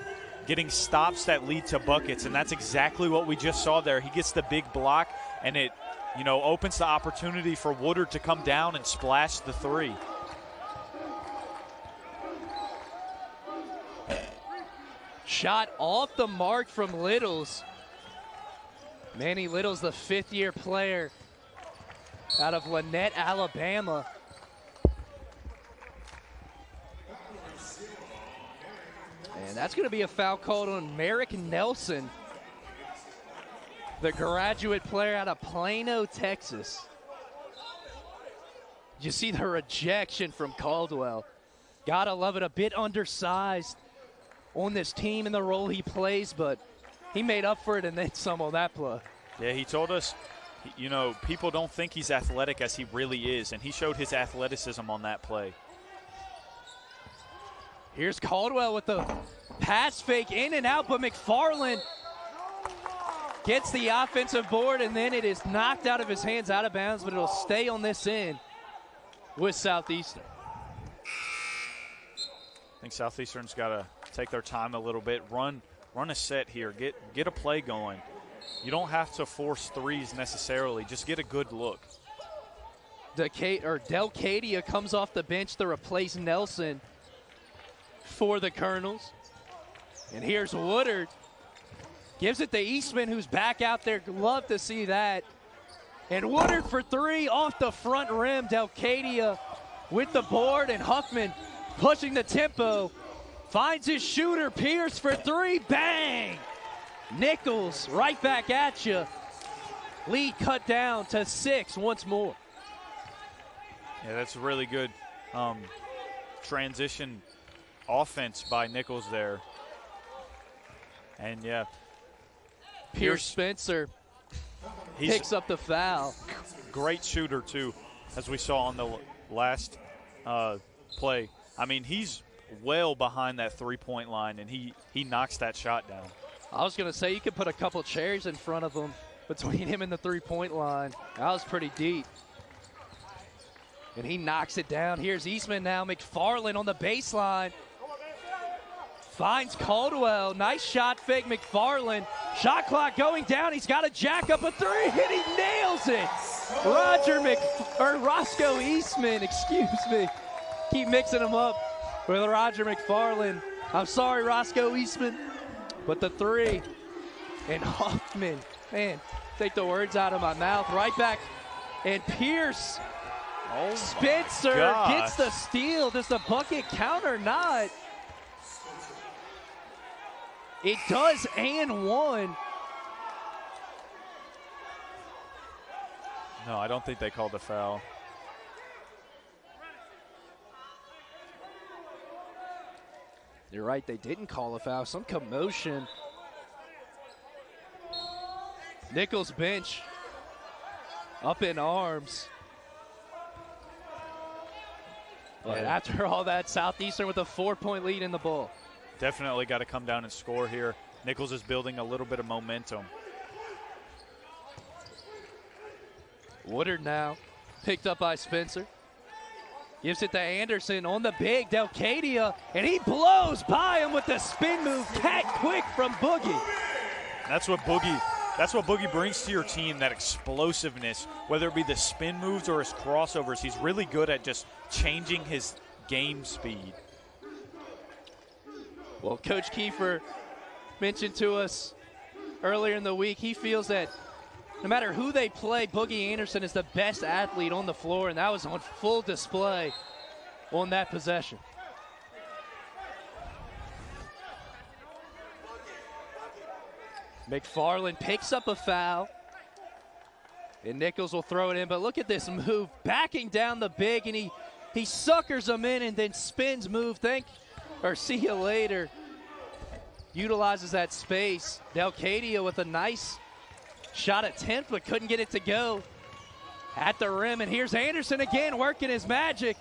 getting stops that lead to buckets, and that's exactly what we just saw there. He gets the big block, and it, you know, opens the opportunity for Woodard to come down and splash the three. Shot off the mark from Littles. Manny Littles, the fifth-year player out of Lynette, Alabama. And that's going to be a foul called on Merrick Nelson, the graduate player out of Plano, Texas. You see the rejection from Caldwell. Gotta love it, a bit undersized on this team in the role he plays, but he made up for it and then some on that play. Yeah, he told us, you know, people don't think he's athletic as he really is, and he showed his athleticism on that play. Here's Caldwell with the pass fake in and out, but McFarland gets the offensive board, and then it is knocked out of his hands, out of bounds, but it'll stay on this end with Southeastern. I think Southeastern's got to take their time a little bit, run a set here, get a play going. You don't have to force threes necessarily, just get a good look. Delcadia comes off the bench to replace Nelson for the Colonels. And here's Woodard. Gives it to Eastman, who's back out there. Love to see that. And Woodard for three off the front rim. Delcadia with the board, and Huffman pushing the tempo. Finds his shooter. Pierce for three. Bang! Nicholls right back at you. Lead cut down to 6 once more. Yeah, that's a really good transition offense by Nicholls there. And, yeah. Pierce Spencer picks up the foul. Great shooter, too, as we saw on the last play. I mean, he's well behind that three-point line, and he knocks that shot down. I was going to say you could put a couple chairs in front of him between him and the three-point line. That was pretty deep. And he knocks it down. Here's Eastman now. McFarland on the baseline. Finds Caldwell. Nice shot fake, McFarland. Shot clock going down. He's got to jack up a three, and he nails it. Roscoe Eastman, excuse me. Keep mixing them up with Roger McFarland. I'm sorry, Roscoe Eastman. But the three, and Huffman, man, take the words out of my mouth. Right back, and Pierce. Spencer gets the steal. Does the bucket count or not? It does, and one. No, I don't think they called the foul. You're right, they didn't call a foul. Some commotion. Nicholls bench up in arms. But after all that, Southeastern with a 4-point lead in the ball. Definitely got to come down and score here. Nicholls is building a little bit of momentum. Woodard now picked up by Spencer. Gives it to Anderson on the big, Delcadia, and he blows by him with the spin move. Cat quick from Boogie. That's what Boogie brings to your team, that explosiveness, whether it be the spin moves or his crossovers. He's really good at just changing his game speed. Well, Coach Kiefer mentioned to us earlier in the week, he feels that no matter who they play, Boogie Anderson is the best athlete on the floor, and that was on full display on that possession. McFarland picks up a foul, and Nicholls will throw it in, but look at this move, backing down the big, and he suckers him in and then spins move. See you later. Utilizes that space. Delcadia with a nice shot attempt, but couldn't get it to go at the rim. And here's Anderson again working his magic.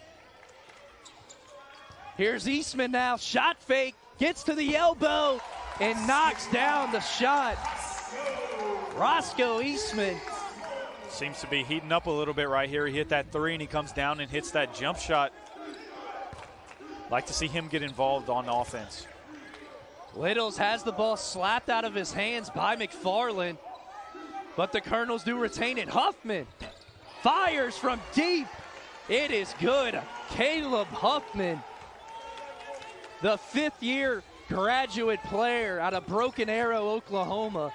Here's Eastman now. Shot fake. Gets to the elbow and knocks down the shot. Roscoe Eastman. Seems to be heating up a little bit right here. He hit that three, and he comes down and hits that jump shot. Like to see him get involved on offense. Littles has the ball slapped out of his hands by McFarland, but the Colonels do retain it. Huffman fires from deep. It is good. Caleb Huffman, the fifth-year graduate player out of Broken Arrow, Oklahoma,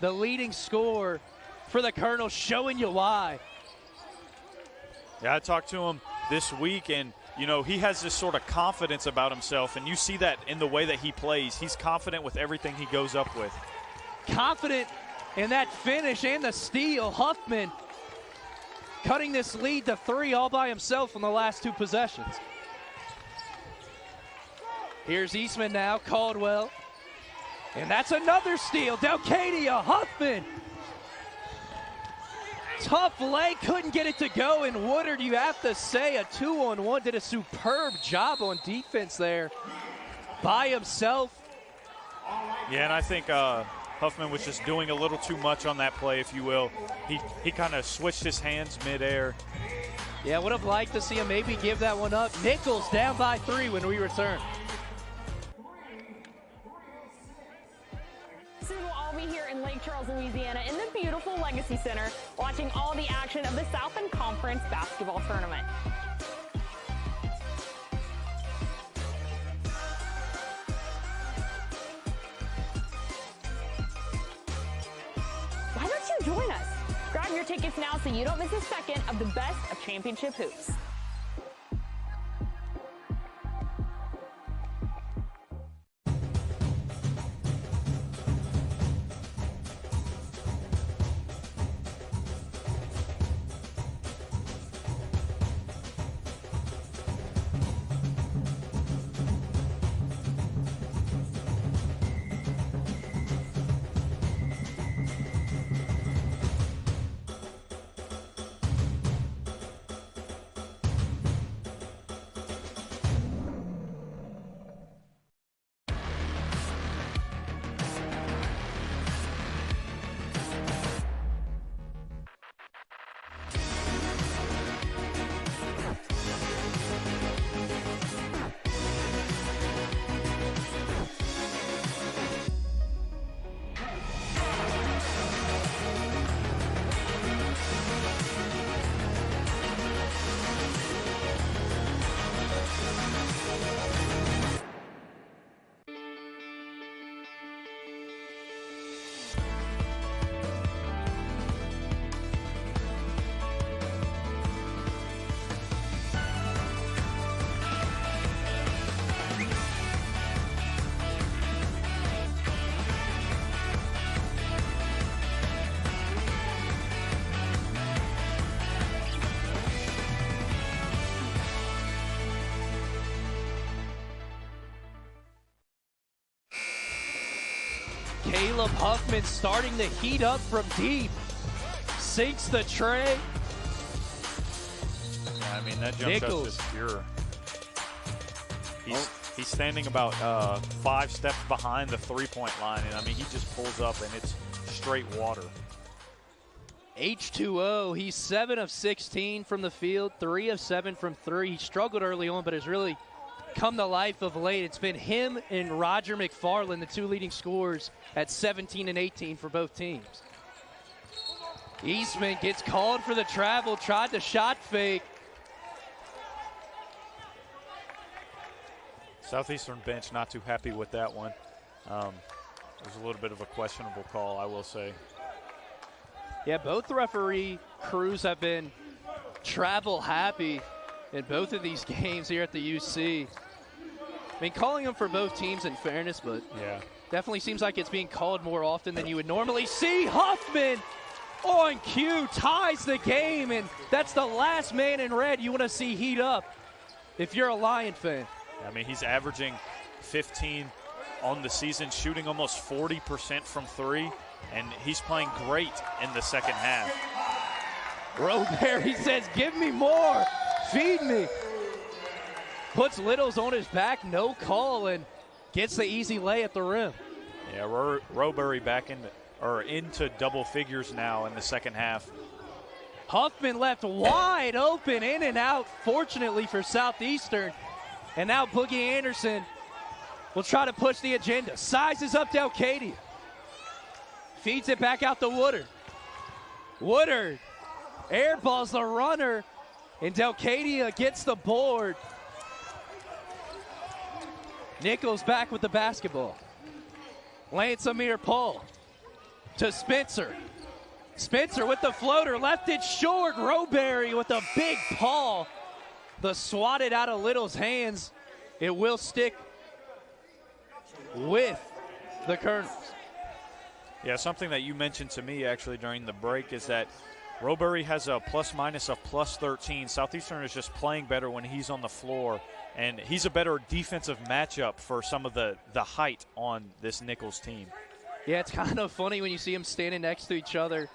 the leading scorer for the Colonels, showing you why. Yeah, I talked to him this week, and you know, he has this sort of confidence about himself, and you see that in the way that he plays. He's confident with everything he goes up with. Confident in that finish and the steal. Huffman cutting this lead to 3 all by himself on the last 2 possessions. Here's Eastman now, Caldwell. And that's another steal. Delcadia, Huffman. Tough leg, couldn't get it to go. And Woodard, you have to say, a 2-on-1, did a superb job on defense there by himself. Yeah, and I think Huffman was just doing a little too much on that play, if you will. He kind of switched his hands midair. Yeah, would have liked to see him maybe give that one up. Nicholls down by 3 when we return. Soon we'll all be here in Lake Charles, Louisiana in the beautiful Legacy Center watching all the action of the Southern Conference basketball tournament. grab your tickets now so you don't miss a second of the best of championship hoops. Caleb Huffman starting to heat up from deep. Sinks the tray. Yeah, I mean, that jump Nicholls. shot's just pure. He's standing about 5 steps behind the three-point line, and I mean, he just pulls up, and it's straight water. H2O, he's 7 of 16 from the field, 3 of 7 from 3. He struggled early on, but has really come to life of late. It's been him and Roger McFarland, the 2 leading scorers at 17 and 18 for both teams. Eastman gets called for the travel, tried the shot fake. Southeastern bench not too happy with that one. It was a little bit of a questionable call, I will say. Yeah, both referee crews have been travel happy in both of these games here at the UC. I mean, calling them for both teams in fairness, but yeah, definitely seems like it's being called more often than you would normally see. Huffman on cue ties the game, and that's the last man in red you want to see heat up if you're a Lion fan. I mean, he's averaging 15 on the season, shooting almost 40% from 3, and he's playing great in the second half. Roberry says, give me more, feed me. Puts Littles on his back, no call, and gets the easy lay at the rim. Yeah, Roberry back into double figures now in the second half. Huffman left wide open, in and out, fortunately for Southeastern. And now Boogie Anderson will try to push the agenda. Sizes up Delcadia. Feeds it back out to Woodard. Woodard airballs the runner, and Delcadia gets the board. Nicholls back with the basketball. Lance Amir Paul to Spencer. Spencer with the floater, left it short. Roberry with a big paw. The swatted out of Little's hands. It will stick with the Colonels. Yeah, something that you mentioned to me actually during the break is that Roberry has a plus-minus of plus 13. Southeastern is just playing better when he's on the floor, and he's a better defensive matchup for some of the height on this Nicholls team. Yeah, it's kind of funny when you see them standing next to each other.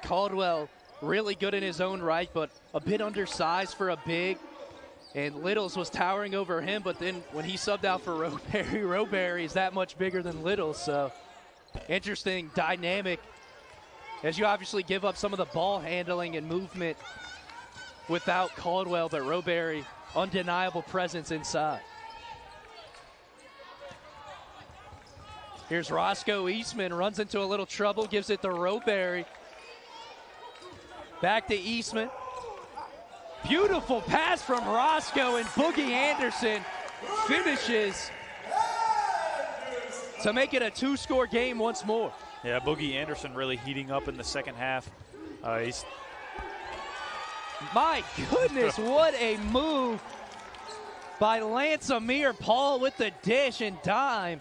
Caldwell really good in his own right, but a bit undersized for a big. And Littles was towering over him, but then when he subbed out for Roberry is that much bigger than Littles. So interesting dynamic as you obviously give up some of the ball handling and movement without Caldwell, but Roberry, undeniable presence inside. Here's Roscoe Eastman, runs into a little trouble, gives it to Roberry. Back to Eastman. Beautiful pass from Roscoe, and Boogie Anderson finishes to make it a 2-score game once more. Yeah, Boogie Anderson really heating up in the second half. My goodness, what a move by Lance Amir Paul with the dish and dime.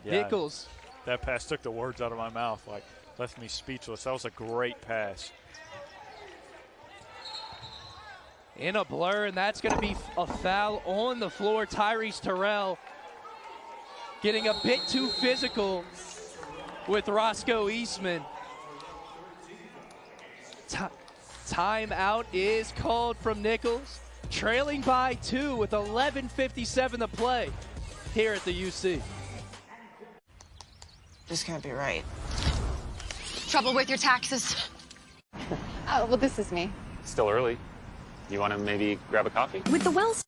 Yeah, Nicholls. That pass took the words out of my mouth, like left me speechless. That was a great pass. In a blur, and that's going to be a foul on the floor. Tyrese Terrell getting a bit too physical with Roscoe Eastman. Timeout is called from Nicholls, trailing by 2 with 11:57 to play here at the UC. This can't be right. Trouble with your taxes. Oh, well, this is me. Still early. You want to maybe grab a coffee? With the Wells.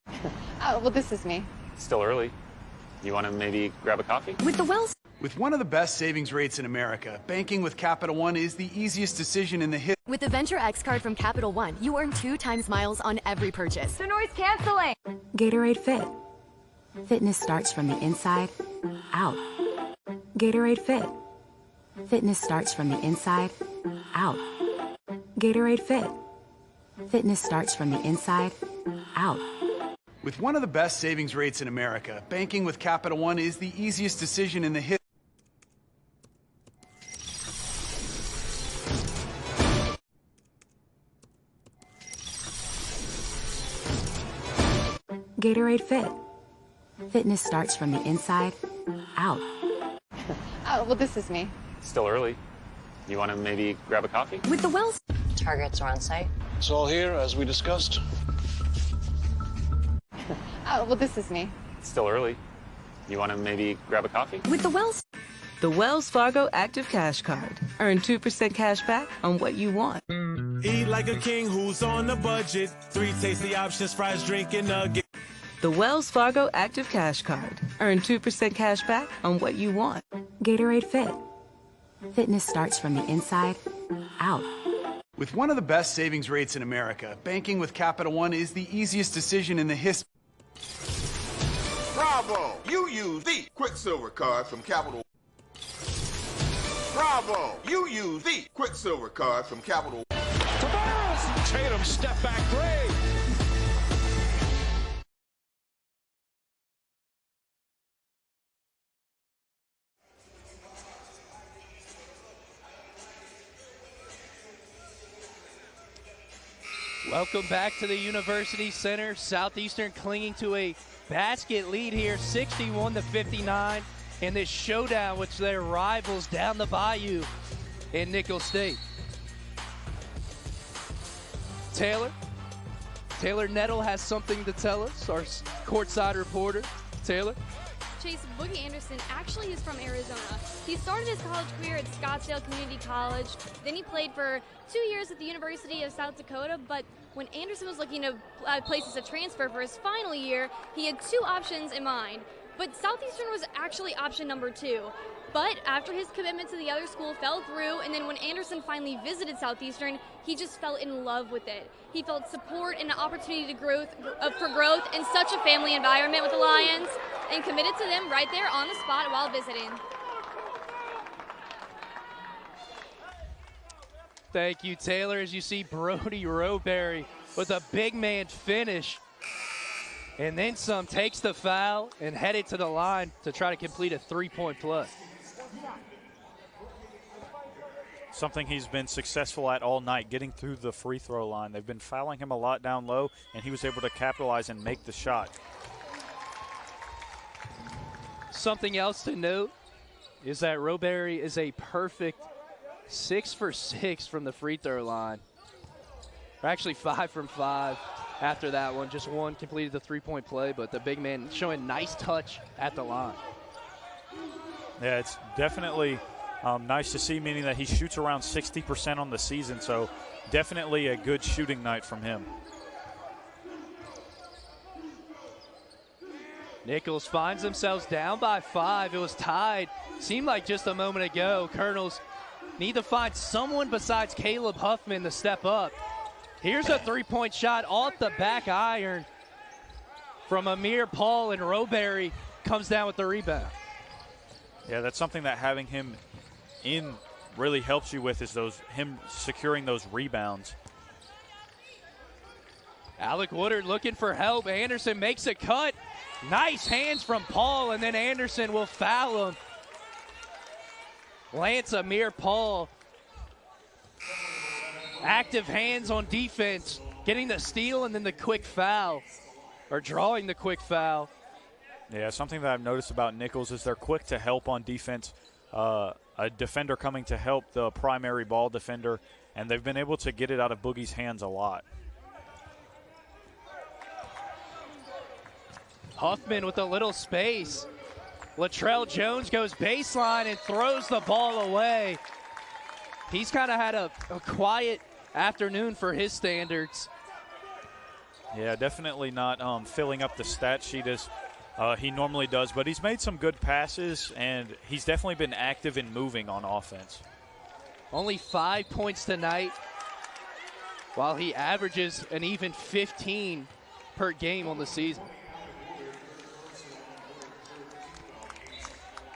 Oh, well, this is me. Still early. You want to maybe grab a coffee? With the Wells. With one of the best savings rates in America, banking with Capital One is the easiest decision in the history. With the Venture X card from Capital One, you earn 2 times miles on every purchase. The noise canceling. Gatorade Fit. Fitness starts from the inside out. Gatorade Fit. Fitness starts from the inside out. Gatorade Fit. Fitness starts from the inside out. With one of the best savings rates in America, banking with Capital One is the easiest decision in the history. Gatorade Fit. Fitness starts from the inside out. Oh, well, this is me. Still early. You want to maybe grab a coffee? With the Wells. Targets are on site. It's all here, as we discussed. Oh, well, this is me. Still early. You want to maybe grab a coffee? With the Wells. The Wells Fargo Active Cash Card. Earn 2% cash back on what you want. Eat like a king who's on a budget. 3 tasty options, fries, drink, and nugget. The Wells Fargo Active Cash Card. Earn 2% cash back on what you want. Gatorade Fit. Fitness starts from the inside out. With one of the best savings rates in America, banking with Capital One is the easiest decision in the history. Bravo! You use the Quicksilver card from Capital. Bravo! You use the Quicksilver card from Capital. Tatum, step back, three. Welcome back to the University Center. Southeastern clinging to a basket lead here, 61-59, in this showdown with their rivals down the bayou in Nicholls State. Taylor Nettle has something to tell us, our courtside reporter. Taylor? Chase, Boogie Anderson actually is from Arizona. He started his college career at Scottsdale Community College. Then he played for 2 years at the University of South Dakota. But when Anderson was looking to places to transfer for his final year, he had 2 options in mind. But Southeastern was actually option number 2. But after his commitment to the other school fell through, and then when Anderson finally visited Southeastern, he just fell in love with it. He felt support and an opportunity for growth in such a family environment with the Lions, and committed to them right there on the spot while visiting. Thank you, Taylor. As you see Brody Roberry with a big man finish. And then some, takes the foul and headed to the line to try to complete a 3-point play. Something he's been successful at all night, getting through the free throw line. They've been fouling him a lot down low, and he was able to capitalize and make the shot. Something else to note is that Roberry is a perfect 6 for 6 from the free throw line. Or actually 5 from 5 after that one. Just one completed the 3-point play, but the big man showing nice touch at the line. Yeah, it's definitely nice to see, meaning that he shoots around 60% on the season, so definitely a good shooting night from him. Nicholls finds themselves down by 5. It was tied. Seemed like just a moment ago. Colonels need to find someone besides Caleb Huffman to step up. Here's a 3-point shot off the back iron from Amir Paul, and Roberry comes down with the rebound. Yeah, that's something that having him in really helps you with is him securing those rebounds. Alec Woodard looking for help. Anderson makes a cut. Nice hands from Paul, and then Anderson will foul him. Lance Amir Paul. Active hands on defense, getting the steal and then the quick foul, or drawing the quick foul. Yeah, something that I've noticed about Nicholls is they're quick to help on defense. A defender coming to help the primary ball defender, and they've been able to get it out of Boogie's hands a lot. Huffman with a little space. Latrell Jones goes baseline and throws the ball away. He's kind of had a quiet afternoon for his standards. Yeah, definitely not filling up the stat sheet as he normally does, but he's made some good passes, and he's definitely been active in moving on offense. Only 5 points tonight, while he averages an even 15 per game on the season.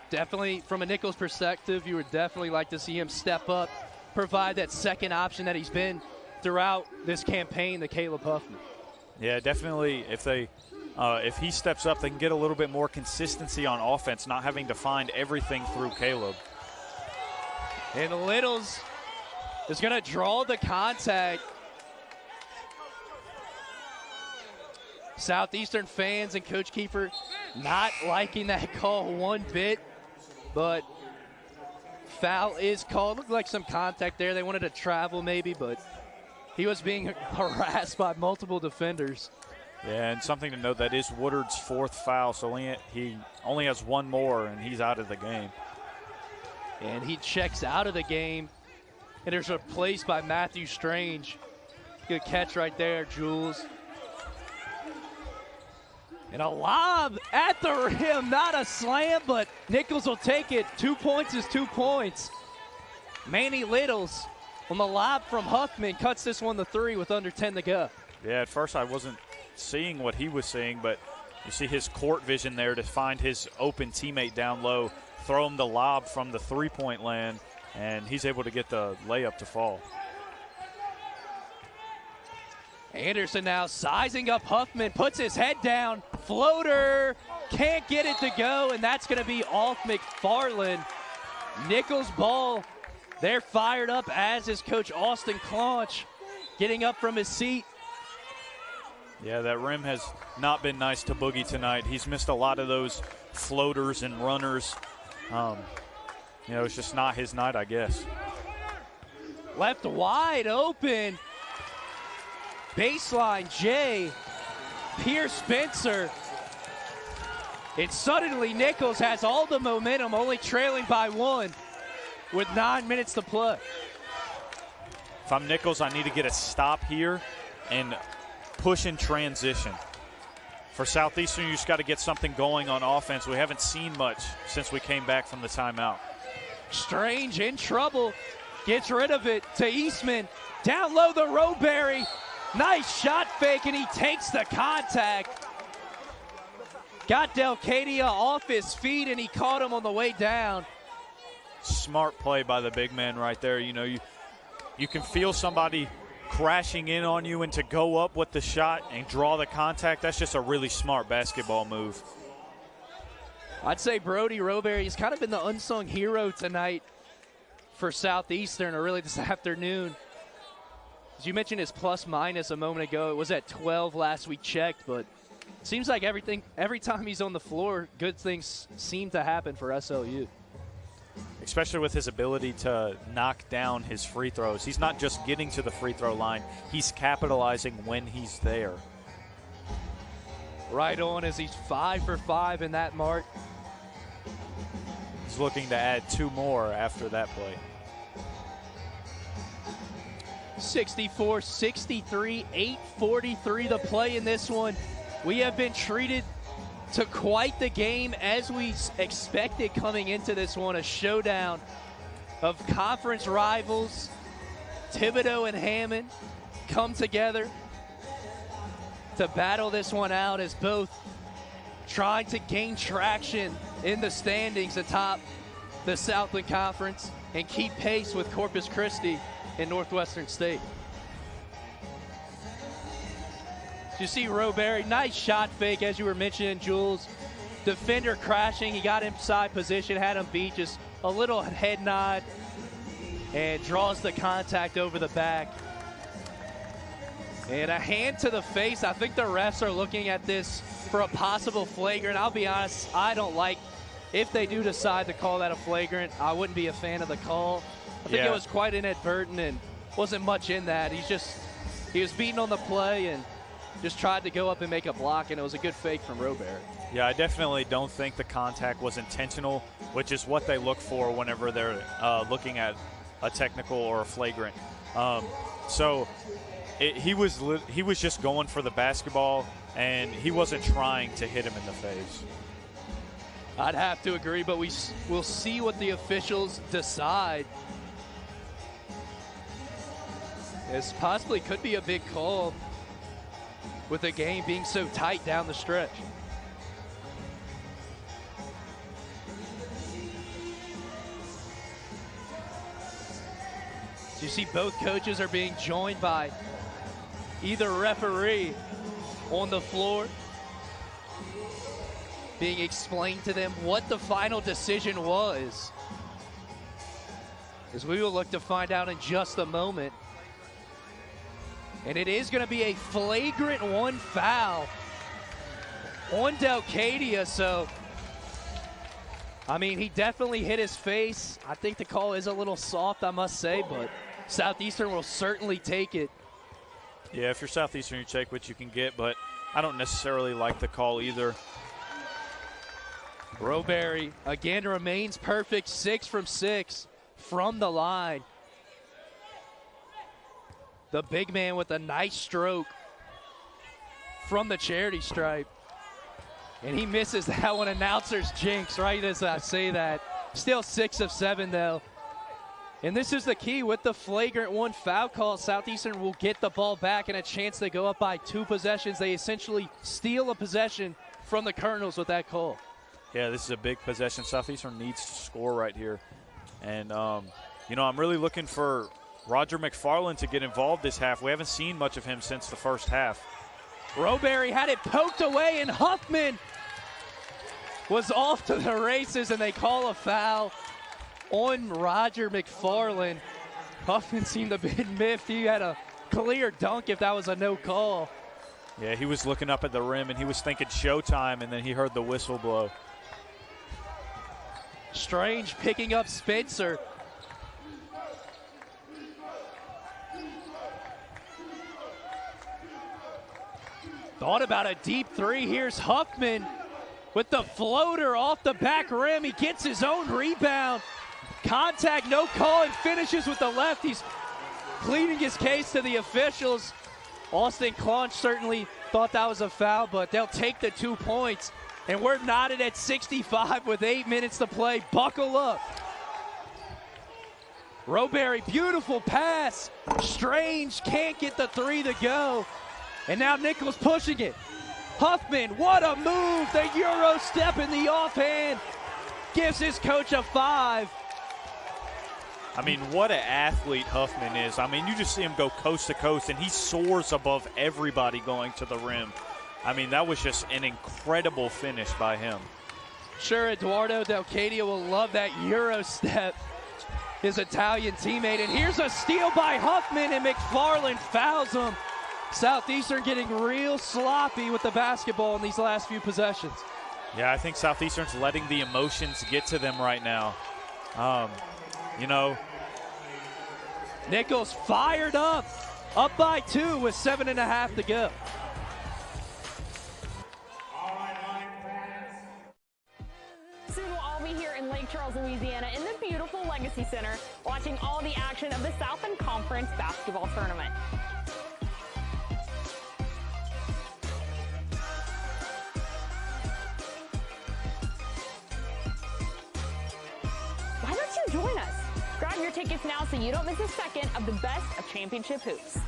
Definitely, from a Nicholls perspective, you would definitely like to see him step up, provide that second option that he's been throughout this campaign, the Caleb Huffman. Yeah, definitely. If he steps up, they can get a little bit more consistency on offense, not having to find everything through Caleb. And Littles is going to draw the contact. Southeastern fans and Coach Kiefer not liking that call one bit, but foul is called. Looked like some contact there. They wanted to travel maybe, but he was being harassed by multiple defenders. Yeah, and something to note, that is Woodard's fourth foul, so he only has one more, and he's out of the game. And he checks out of the game, and there's a place by Matthew Strange. Good catch right there, Jules. And a lob at the rim, not a slam, but Nicholls will take it. 2 points is 2 points. Manny Littles on the lob from Huffman cuts this one to 3 with under 10 to go. Yeah, at first I wasn't seeing what he was seeing, but you see his court vision there to find his open teammate down low, throw him the lob from the three-point land, and he's able to get the layup to fall. Anderson now sizing up Huffman, puts his head down, floater, can't get it to go, and that's going to be off McFarland. Nicholls ball, they're fired up, as is Coach Austin Claunch, getting up from his seat. Yeah, that rim has not been nice to Boogie tonight. He's missed a lot of those floaters and runners. It's just not his night, I guess. Left wide open. Baseline, Jay. Pierce Spencer. And suddenly Nicholls has all the momentum, only trailing by 1 with 9 minutes to play. If I'm Nicholls, I need to get a stop here and push in transition. For Southeastern, you just got to get something going on offense. We haven't seen much since we came back from the timeout. Strange in trouble. Gets rid of it to Eastman. Down low the Roberry. Nice shot fake, and he takes the contact. Got Delcadia off his feet, and he caught him on the way down. Smart play by the big man right there. You can feel somebody crashing in on you, and to go up with the shot and draw the contact, that's just a really smart basketball move. I'd say Brody Roberry has kind of been the unsung hero tonight for Southeastern, or really this afternoon. As you mentioned his plus minus a moment ago, it was at 12 last we checked, but it seems like every time he's on the floor, good things seem to happen for SLU. Especially with his ability to knock down his free throws. He's not just getting to the free throw line, he's capitalizing when he's there. Right on, as he's 5 for 5 in that mark. He's looking to add 2 more after that play. 64-63, 8:43 to play in this one. We have been treated to quite the game as we expected coming into this one, a showdown of conference rivals. Thibodeau and Hammond come together to battle this one out, as both trying to gain traction in the standings atop the Southland Conference and keep pace with Corpus Christi in Northwestern State. You see Roberry, nice shot fake, as you were mentioning, Jules. Defender crashing, he got inside position, had him beat, just a little head nod, and draws the contact over the back. And a hand to the face. I think the refs are looking at this for a possible flagrant. I'll be honest, I don't like, if they do decide to call that a flagrant, I wouldn't be a fan of the call. I think it was quite inadvertent and wasn't much in that. He was beaten on the play and just tried to go up and make a block, and it was a good fake from Roberry. Yeah, I definitely don't think the contact was intentional, which is what they look for whenever they're looking at a technical or a flagrant. He was just going for the basketball, and he wasn't trying to hit him in the face. I'd have to agree, but we'll see what the officials decide. This possibly could be a big call with the game being so tight down the stretch. You see both coaches are being joined by either referee on the floor, being explained to them what the final decision was, as we will look to find out in just a moment. And it is going to be a flagrant one foul on Delcadia. So, I mean, he definitely hit his face. I think the call is a little soft, I must say, but Southeastern will certainly take it. Yeah, if you're Southeastern, you take what you can get, but I don't necessarily like the call either. Roberry again remains perfect, 6 from 6 from the line. The big man with a nice stroke from the charity stripe. And he misses that one. Announcer's jinx right as I say that. Still 6 of 7 though. And this is the key with the flagrant one foul call. Southeastern will get the ball back and a chance to go up by 2 possessions. They essentially steal a possession from the Colonels with that call. Yeah, this is a big possession. Southeastern needs to score right here. And, I'm really looking for Roger McFarland to get involved this half. We haven't seen much of him since the first half. Roberry had it poked away, and Huffman was off to the races, and they call a foul on Roger McFarland. Huffman seemed a bit miffed. He had a clear dunk if that was a no call. Yeah, he was looking up at the rim, and he was thinking showtime, and then he heard the whistle blow. Strange picking up Spencer. Thought about a deep three. Here's Huffman with the floater off the back rim. He gets his own rebound. Contact, no call, and finishes with the left. He's pleading his case to the officials. Austin Claunch certainly thought that was a foul, but they'll take the 2 points. And we're knotted at 65 with 8 minutes to play. Buckle up. Roberry, beautiful pass. Strange can't get the 3 to go. And now Nicholls pushing it. Huffman, what a move. The Euro step in the offhand gives his coach a 5. I mean, what an athlete Huffman is. I mean, you just see him go coast to coast, and he soars above everybody going to the rim. I mean, that was just an incredible finish by him. Sure, Eduardo Delcadia will love that Euro step, his Italian teammate. And here's a steal by Huffman, and McFarland fouls him. Southeastern getting real sloppy with the basketball in these last few possessions. Yeah, I think Southeastern's letting the emotions get to them right now. Nicholls fired up by 2 with 7.5 to go. Soon we'll all be here in Lake Charles, Louisiana in the beautiful Legacy Center watching all the action of the Southland Conference basketball tournament. Why don't you join us? Grab your tickets now so you don't miss a second of the best of championship hoops.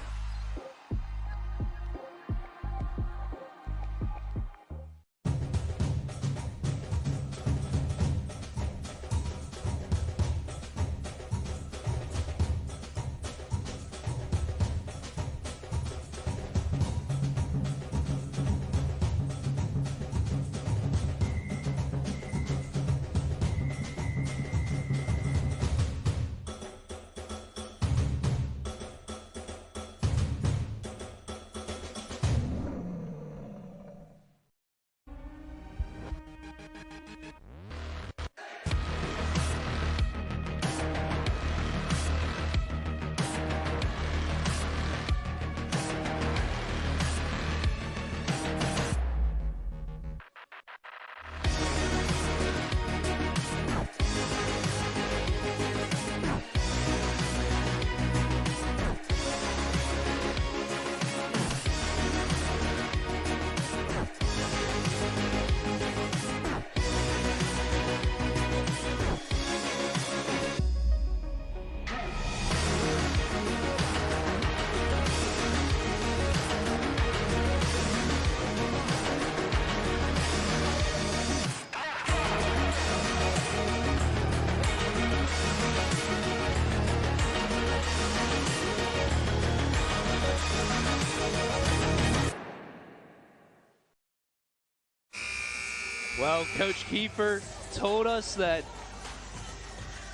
Well, Coach Kiefer told us that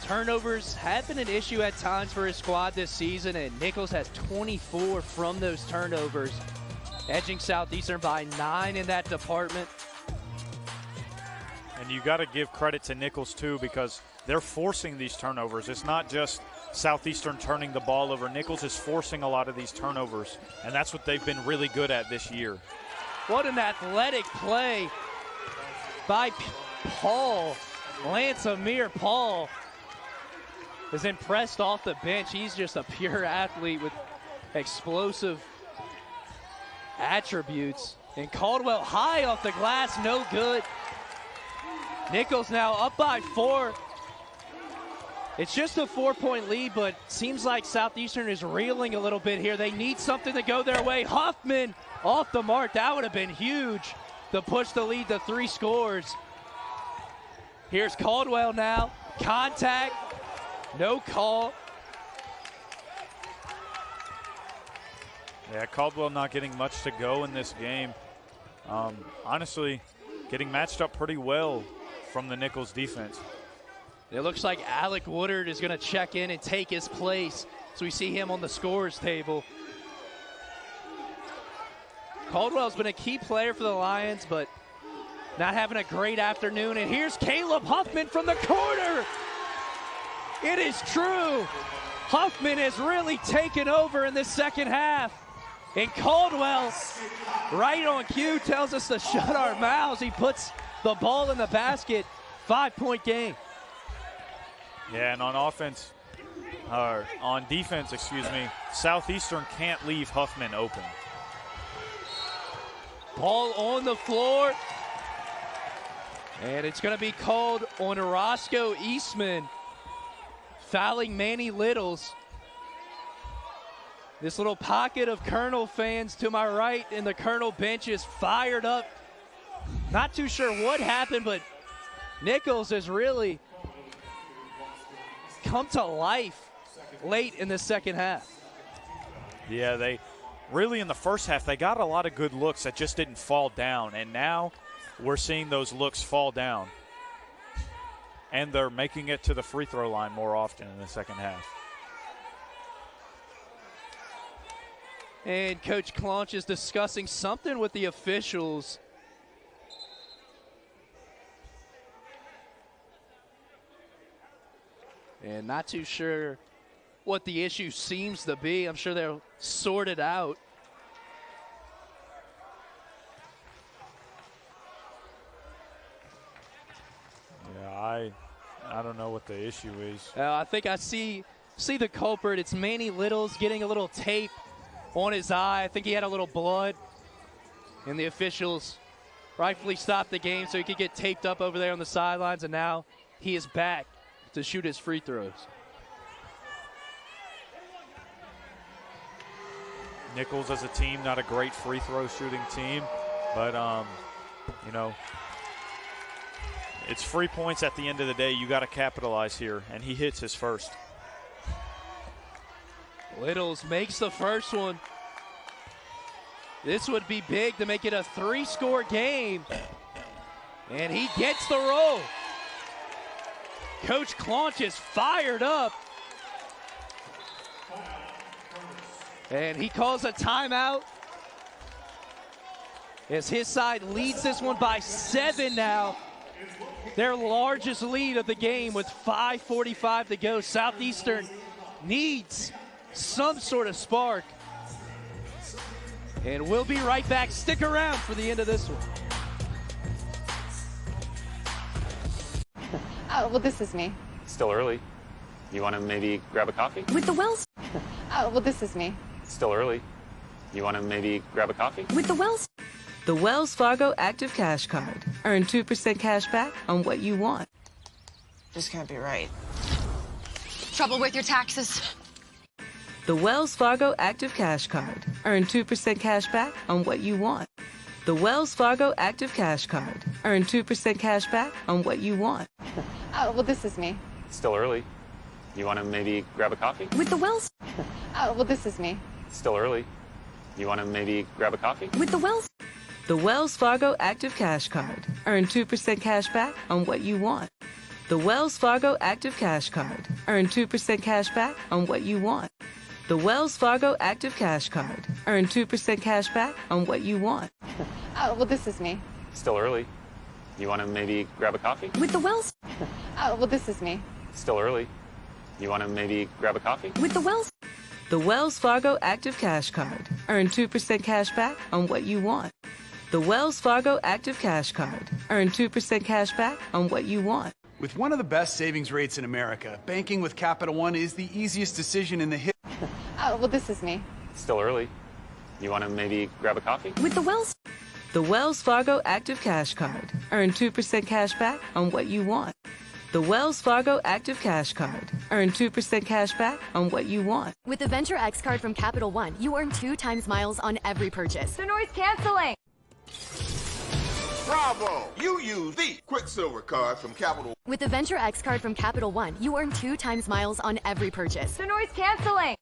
turnovers have been an issue at times for his squad this season, and Nicholls has 24 from those turnovers, edging Southeastern by 9 in that department. And you got to give credit to Nicholls, too, because they're forcing these turnovers. It's not just Southeastern turning the ball over. Nicholls is forcing a lot of these turnovers, and that's what they've been really good at this year. What an athletic play by Paul. Lance Amir Paul is impressed off the bench. He's just a pure athlete with explosive attributes. And Caldwell high off the glass, no good. Nicholls now up by 4. It's just a 4-point lead, but seems like Southeastern is reeling a little bit here. They need something to go their way. Huffman off the mark. That would have been huge to push the lead to 3 scores. Here's Caldwell now. Contact. No call. Yeah, Caldwell not getting much to go in this game. Honestly, getting matched up pretty well from the Nicholls defense. It looks like Alec Woodard is going to check in and take his place. So we see him on the scorers table. Caldwell's been a key player for the Lions, but not having a great afternoon. And here's Caleb Huffman from the corner. It is true. Huffman has really taken over in the second half. And Caldwell, right on cue, tells us to shut our mouths. He puts the ball in the basket. 5-point game. Yeah, and on defense, Southeastern can't leave Huffman open. Ball on the floor. And it's going to be called on Roscoe Eastman, fouling Manny Littles. This little pocket of Colonel fans to my right in the Colonel bench is fired up. Not too sure what happened, but Nicholls has really come to life late in the second half. Yeah, they really in the first half, they got a lot of good looks that just didn't fall down. And now we're seeing those looks fall down. And they're making it to the free throw line more often in the second half. And Coach Claunch is discussing something with the officials. And not too sure what the issue seems to be. I'm sure they'll sort it out. Yeah, I don't know what the issue is. I think I see the culprit. It's Manny Littles getting a little tape on his eye. I think he had a little blood. And the officials rightfully stopped the game so he could get taped up over there on the sidelines. And now he is back to shoot his free throws. Nicholls as a team, not a great free throw shooting team, but it's free points at the end of the day. You got to capitalize here, and he hits his first. Littles makes the first one. This would be big to make it a 3-score game. And he gets the roll. Coach Claunch is fired up. And he calls a timeout as his side leads this one by 7 now. Their largest lead of the game with 5:45 to go. Southeastern needs some sort of spark. And we'll be right back. Stick around for the end of this one. Oh, well, this is me. Still early. You want to maybe grab a coffee? With the Wells. Oh, well, this is me. Still early. You want to maybe grab a coffee? With the Wells Fargo Active Cash Card. Earn 2% cash back on what you want. This can't be right. Trouble with your taxes. The Wells Fargo Active Cash Card. Earn 2% cash back on what you want. The Wells Fargo Active Cash Card. Earn 2% cash back on what you want. Oh, well, this is me. Still early. You want to maybe grab a coffee? With the Wells. Oh, well, this is me. Still early. You want to maybe grab a coffee? With the Wells Fargo Active Cash Card. Earn 2% cash back on what you want. The Wells Fargo Active Cash Card. Earn 2% cash back on what you want. The Wells Fargo Active Cash Card. Earn 2% cash back on what you want. Oh, well, this is me. Still early. You want to maybe grab a coffee? With the Wells... Oh, well, this is me. Still early. You want to maybe grab a coffee? With the Wells... The Wells Fargo Active Cash Card. Earn 2% cash back on what you want. The Wells Fargo Active Cash Card. Earn 2% cash back on what you want. With one of the best savings rates in America, banking with Capital One is the easiest decision in the history. Oh, well, this is me. Still early. You want to maybe grab a coffee? With the Wells... The Wells Fargo Active Cash Card. Earn 2% cash back on what you want. The Wells Fargo Active Cash Card. Earn 2% cash back on what you want. With the Venture X card from Capital One, you earn 2 times miles on every purchase. The noise canceling. Bravo! You use the Quicksilver card from Capital. With the Venture X card from Capital One, you earn 2 times miles on every purchase. The noise canceling.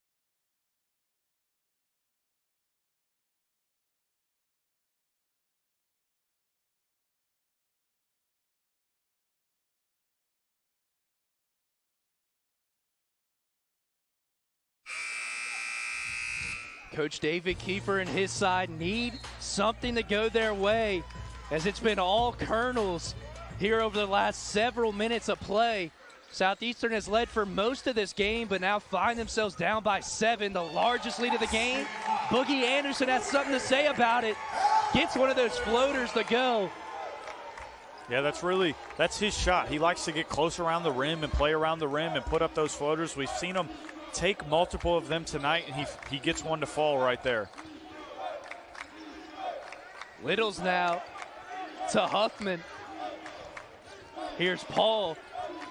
Coach David Kiefer and his side need something to go their way, as it's been all Colonels here over the last several minutes of play. Southeastern has led for most of this game, but now find themselves down by 7, the largest lead of the game. Boogie Anderson has something to say about it. Gets one of those floaters to go. Yeah, that's his shot. He likes to get close around the rim and play around the rim and put up those floaters. We've seen him take multiple of them tonight, and he gets one to fall right there. Littles now to Huffman. Here's Paul.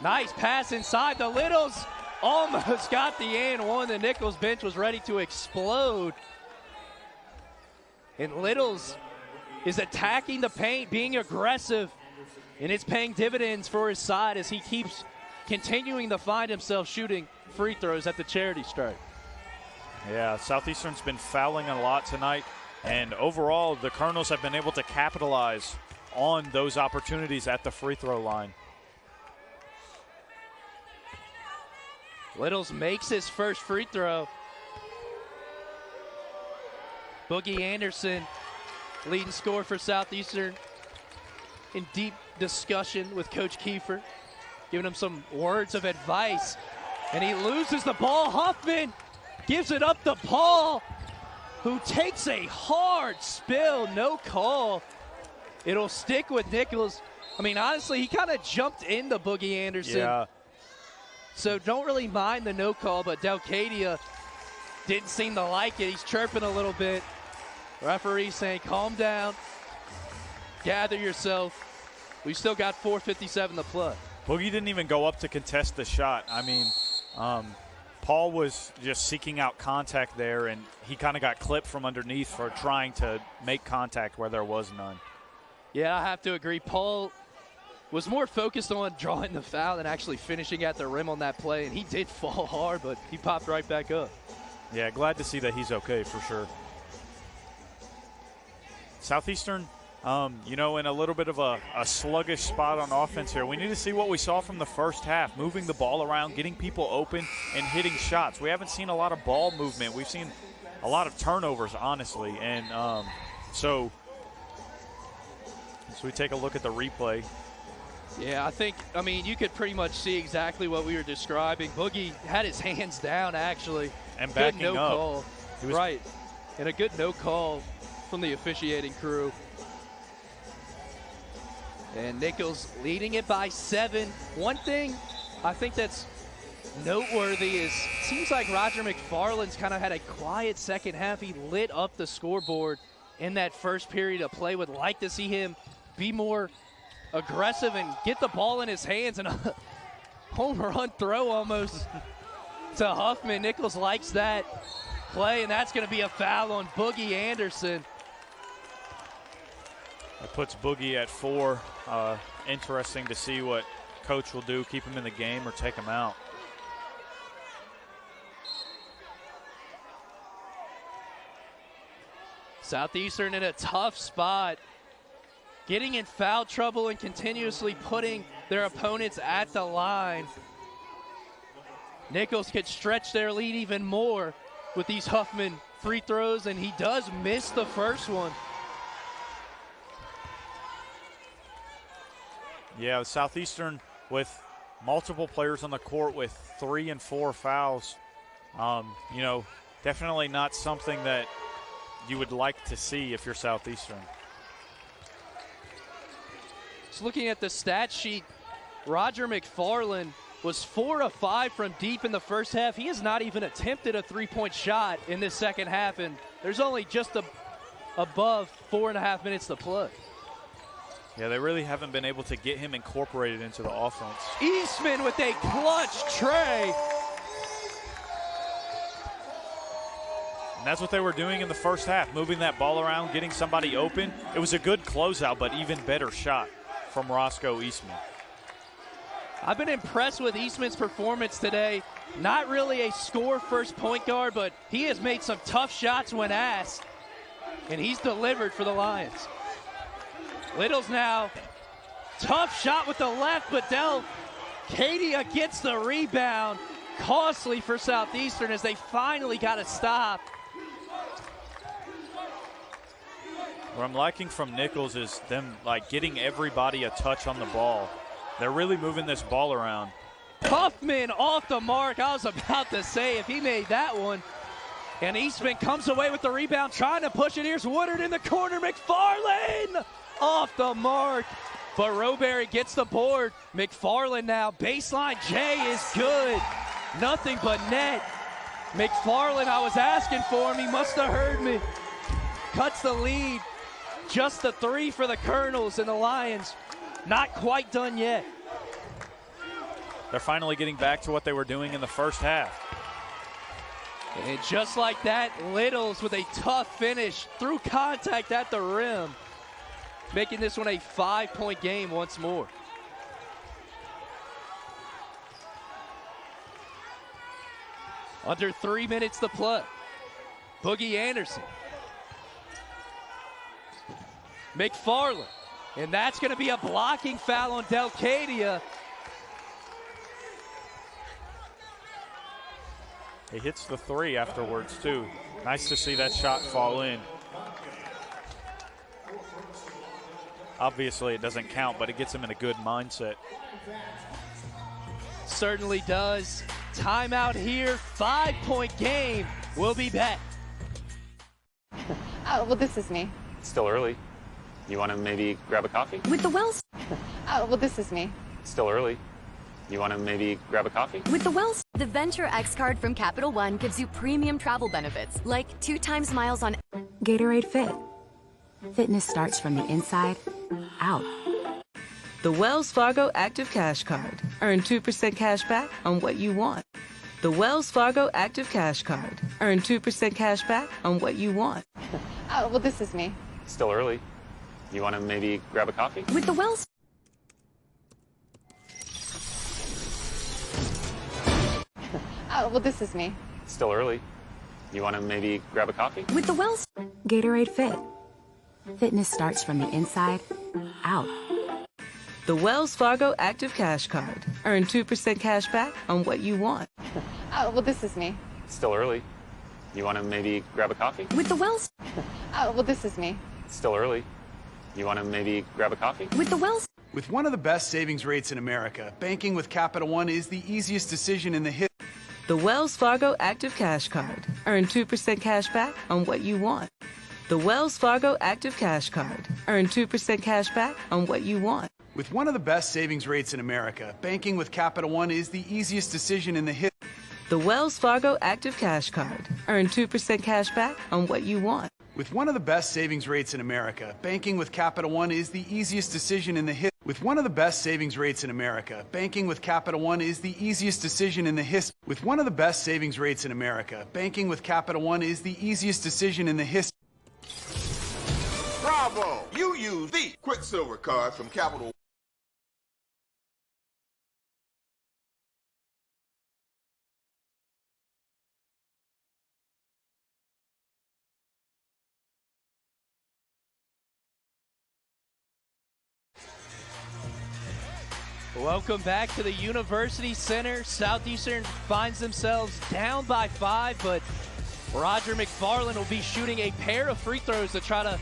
Nice pass inside the Littles. Almost got the and one. The Nicholls bench was ready to explode. And Littles is attacking the paint, being aggressive, and it's paying dividends for his side as he keeps continuing to find himself shooting free throws at the charity stripe. Yeah, Southeastern's been fouling a lot tonight, and overall the Colonels have been able to capitalize on those opportunities at the free throw line. Littles makes his first free throw. Boogie Anderson, leading scorer for Southeastern, in deep discussion with Coach Kiefer, giving him some words of advice. And he loses the ball. Huffman gives it up to Paul, who takes a hard spill. No call. It'll stick with Nicholls. I mean, honestly, he kind of jumped into Boogie Anderson. Yeah. So don't really mind the no call, but Delcadia didn't seem to like it. He's chirping a little bit. Referee saying, calm down, gather yourself. We've still got 4:57 to play. Boogie didn't even go up to contest the shot. I mean, Paul was just seeking out contact there, and he kind of got clipped from underneath for trying to make contact where there was none. Yeah, I have to agree. Paul was more focused on drawing the foul than actually finishing at the rim on that play, and he did fall hard, but he popped right back up. Yeah, glad to see that he's okay for sure. Southeastern, in a little bit of a sluggish spot on offense here. We need to see what we saw from the first half, moving the ball around, getting people open, and hitting shots. We haven't seen a lot of ball movement. We've seen a lot of turnovers, honestly. And so we take a look at the replay. Yeah, I mean, you could pretty much see exactly what we were describing. Boogie had his hands down, actually. And backing good no up. Call. Right. And a good no call from the officiating crew. And Nicholls leading it by 7. One thing I think that's noteworthy is it seems like Roger McFarland's kind of had a quiet second half. He lit up the scoreboard in that first period of play. Would like to see him be more aggressive and get the ball in his hands, and a home run throw almost to Huffman. Nicholls likes that play, and that's going to be a foul on Boogie Anderson. That puts Boogie at 4. Interesting to see what coach will do, keep him in the game or take him out. Southeastern in a tough spot. getting in foul trouble and continuously putting their opponents at the line. Nicholls could stretch their lead even more with these Huffman free throws, and he does miss the first one. Yeah, Southeastern with multiple players on the court with 3 and 4 fouls. You know, definitely not something that you would like to see if you're Southeastern. Just looking at the stat sheet, Roger McFarland was 4 of 5 from deep in the first half. He has not even attempted a three-point shot in this second half, and there's only just above 4.5 minutes to play. Yeah, they really haven't been able to get him incorporated into the offense. Eastman with a clutch tray. And that's what they were doing in the first half, moving that ball around, getting somebody open. It was a good closeout, but even better shot from Roscoe Eastman. I've been impressed with Eastman's performance today. Not really a score-first point guard, but he has made some tough shots when asked, and he's delivered for the Lions. Littles now, tough shot with the left, but Cadia gets the rebound. Costly for Southeastern as they finally got a stop. What I'm liking from Nicholls is them like getting everybody a touch on the ball. They're really moving this ball around. Huffman off the mark. I was about to say if he made that one. And Eastman comes away with the rebound, trying to push it. Here's Woodard in the corner. McFarlane off the mark. But Roberry gets the board. McFarlane now. Baseline J is good. Nothing but net. McFarlane, I was asking for him. He must have heard me. Cuts the lead. Just the 3 for the Colonels, and the Lions not quite done yet. They're finally getting back to what they were doing in the first half. And just like that, Littles with a tough finish through contact at the rim, making this one a 5-point game once more. Under 3 minutes to play. Boogie Anderson. McFarlane. And that's going to be a blocking foul on Cadia. He hits the 3 afterwards, too. Nice to see that shot fall in. Obviously, it doesn't count, but it gets him in a good mindset. Certainly does. Timeout here. 5-point game. We'll be back. Oh, well, this is me. It's still early. You want to maybe grab a coffee? With the Wells. Oh, well, this is me. It's still early. You want to maybe grab a coffee? With the Wells. The Venture X card from Capital One gives you premium travel benefits, like 2 times miles on Gatorade Fit. Fitness starts from the inside out. The Wells Fargo Active Cash Card. Earn 2% cash back on what you want. The Wells Fargo Active Cash Card. Earn 2% cash back on what you want. Oh, well, this is me. It's still early. You want to maybe grab a coffee? With the Wells. Oh, well, this is me. It's still early. You want to maybe grab a coffee? With the Wells. Gatorade Fit. Fitness starts from the inside out. The Wells Fargo Active Cash Card. Earn 2% cash back on what you want. Oh, well, this is me. It's still early. You want to maybe grab a coffee? With the Wells. Oh, well, this is me. It's still early. You want to maybe grab a coffee? With the Wells. With one of the best savings rates in America, banking with Capital One is the easiest decision in the history. The Wells Fargo Active Cash Card. Earn 2% cash back on what you want. The Wells Fargo Active Cash Card. Earn 2% cash back on what you want. With one of the best savings rates in America, banking with Capital One is the easiest decision in the history. The Wells Fargo Active Cash Card. Earn 2% cash back on what you want. With one of the best savings rates in America, banking with Capital One is the easiest decision in the history. With one of the best savings rates in America, banking with Capital One is the easiest decision in the history. With one of the best savings rates in America, banking with Capital One is the easiest decision in the history. Bravo! You use the Quicksilver card from Capital Welcome back to the University Center. Southeastern finds themselves down by 5, but Roger McFarland will be shooting a pair of free throws to try to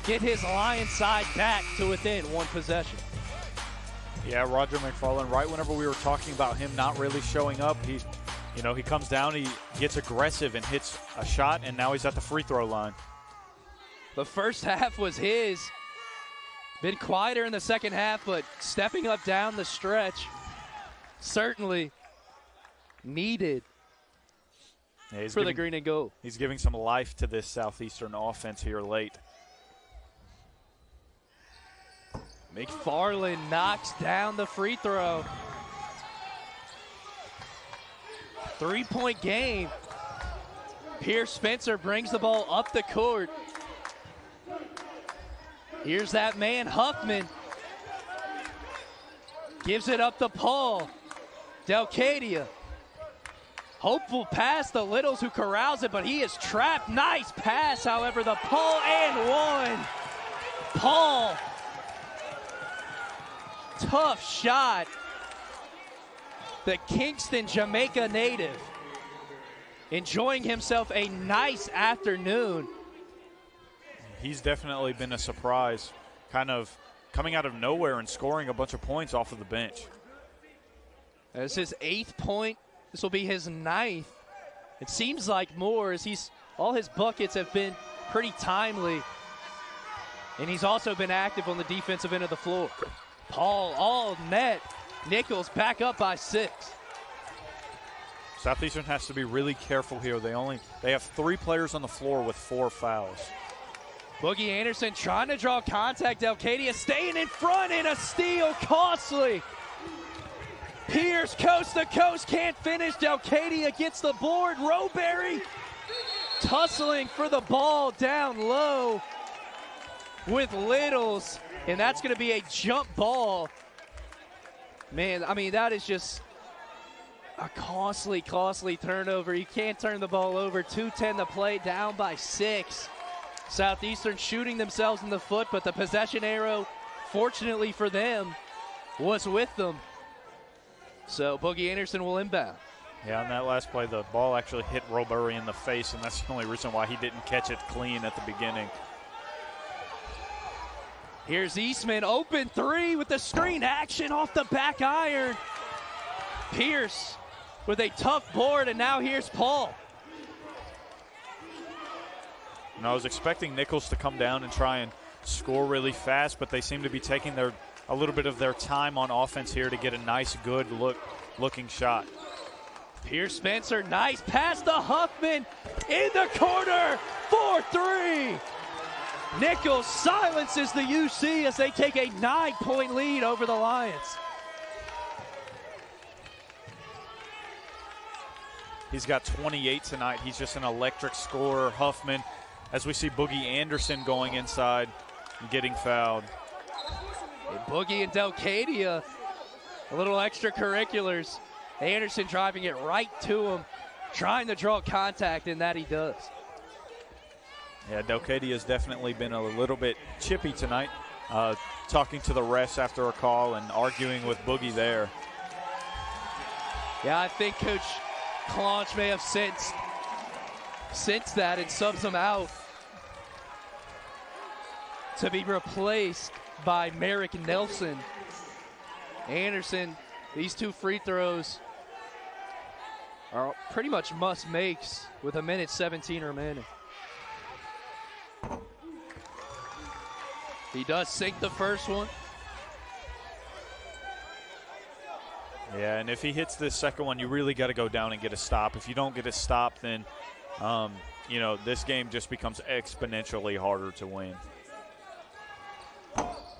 get his Lions side back to within 1 possession. Yeah, Roger McFarland, right whenever we were talking about him not really showing up, he comes down, he gets aggressive and hits a shot, and now he's at the free throw line. The first half was his. Been quieter in the second half, but stepping up down the stretch, certainly needed for the green and gold. He's giving some life to this Southeastern offense here late. McFarland knocks down the free throw. 3-point game. Pierce Spencer brings the ball up the court. Here's that man, Huffman. Gives it up to Paul. Delcadia. Hopeful pass to Littles, who corrals it, but he is trapped. Nice pass, however, the Paul and 1. Paul. Tough shot. The Kingston, Jamaica native. Enjoying himself a nice afternoon. He's definitely been a surprise, kind of coming out of nowhere and scoring a bunch of points off of the bench. That's his 8th point. This will be his 9th. It seems like more, as all his buckets have been pretty timely. And he's also been active on the defensive end of the floor. Paul all net. Nicholls back up by 6. Southeastern has to be really careful here. They have 3 players on the floor with 4 fouls. Boogie Anderson trying to draw contact. Delcadia staying in front, and a steal, costly. Pierce coast to coast, can't finish. Delcadia gets the board. Roberry tussling for the ball down low with Littles, and that's going to be a jump ball. Man, I mean, that is just a costly turnover. You can't turn the ball over. 2:10 to play, down by 6. Southeastern shooting themselves in the foot, but the possession arrow, fortunately for them, was with them. So Boogie Anderson will inbound. Yeah, on that last play, the ball actually hit Roberry in the face, and that's the only reason why he didn't catch it clean at the beginning. Here's Eastman, open 3 with the screen action off the back iron. Pierce with a tough board, and now here's Paul. And I was expecting Nicholls to come down and try and score really fast, but they seem to be taking a little bit of their time on offense here to get a nice, good looking shot. Pierce Spencer, nice pass to Huffman in the corner, 4-3. Nicholls silences the UC as they take a 9-point lead over the Lions. He's got 28 tonight. He's just an electric scorer. Huffman, as we see Boogie Anderson going inside and getting fouled. And Boogie and Delcadia, a little extracurriculars. Anderson driving it right to him, trying to draw contact, and that he does. Yeah, Delcadia has definitely been a little bit chippy tonight, talking to the refs after a call and arguing with Boogie there. Yeah, I think Coach Claunch may have sensed that and subs him out to be replaced by Merrick Nelson. Anderson, these 2 free throws are pretty much must-makes with 1:17 remaining. He does sink the first one. Yeah, and if he hits this second one, you really got to go down and get a stop. If you don't get a stop, then, this game just becomes exponentially harder to win.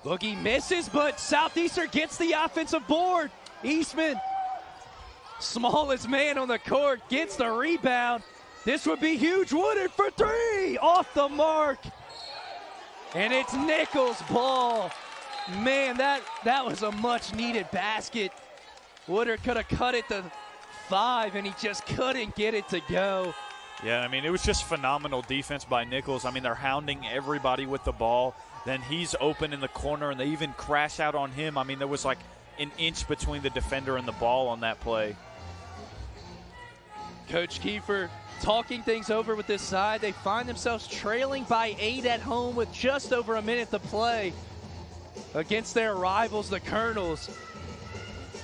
Boogie misses, but Southeastern gets the offensive board. Eastman, smallest man on the court, gets the rebound. This would be huge. Woodard for 3, off the mark. And it's Nicholls' ball. Man, that was a much-needed basket. Woodard could have cut it to 5, and he just couldn't get it to go. Yeah, I mean, it was just phenomenal defense by Nicholls. I mean, they're hounding everybody with the ball. Then he's open in the corner, and they even crash out on him. I mean, there was like an inch between the defender and the ball on that play. Coach Kiefer talking things over with this side. They find themselves trailing by 8 at home with just over a minute to play against their rivals, the Colonels.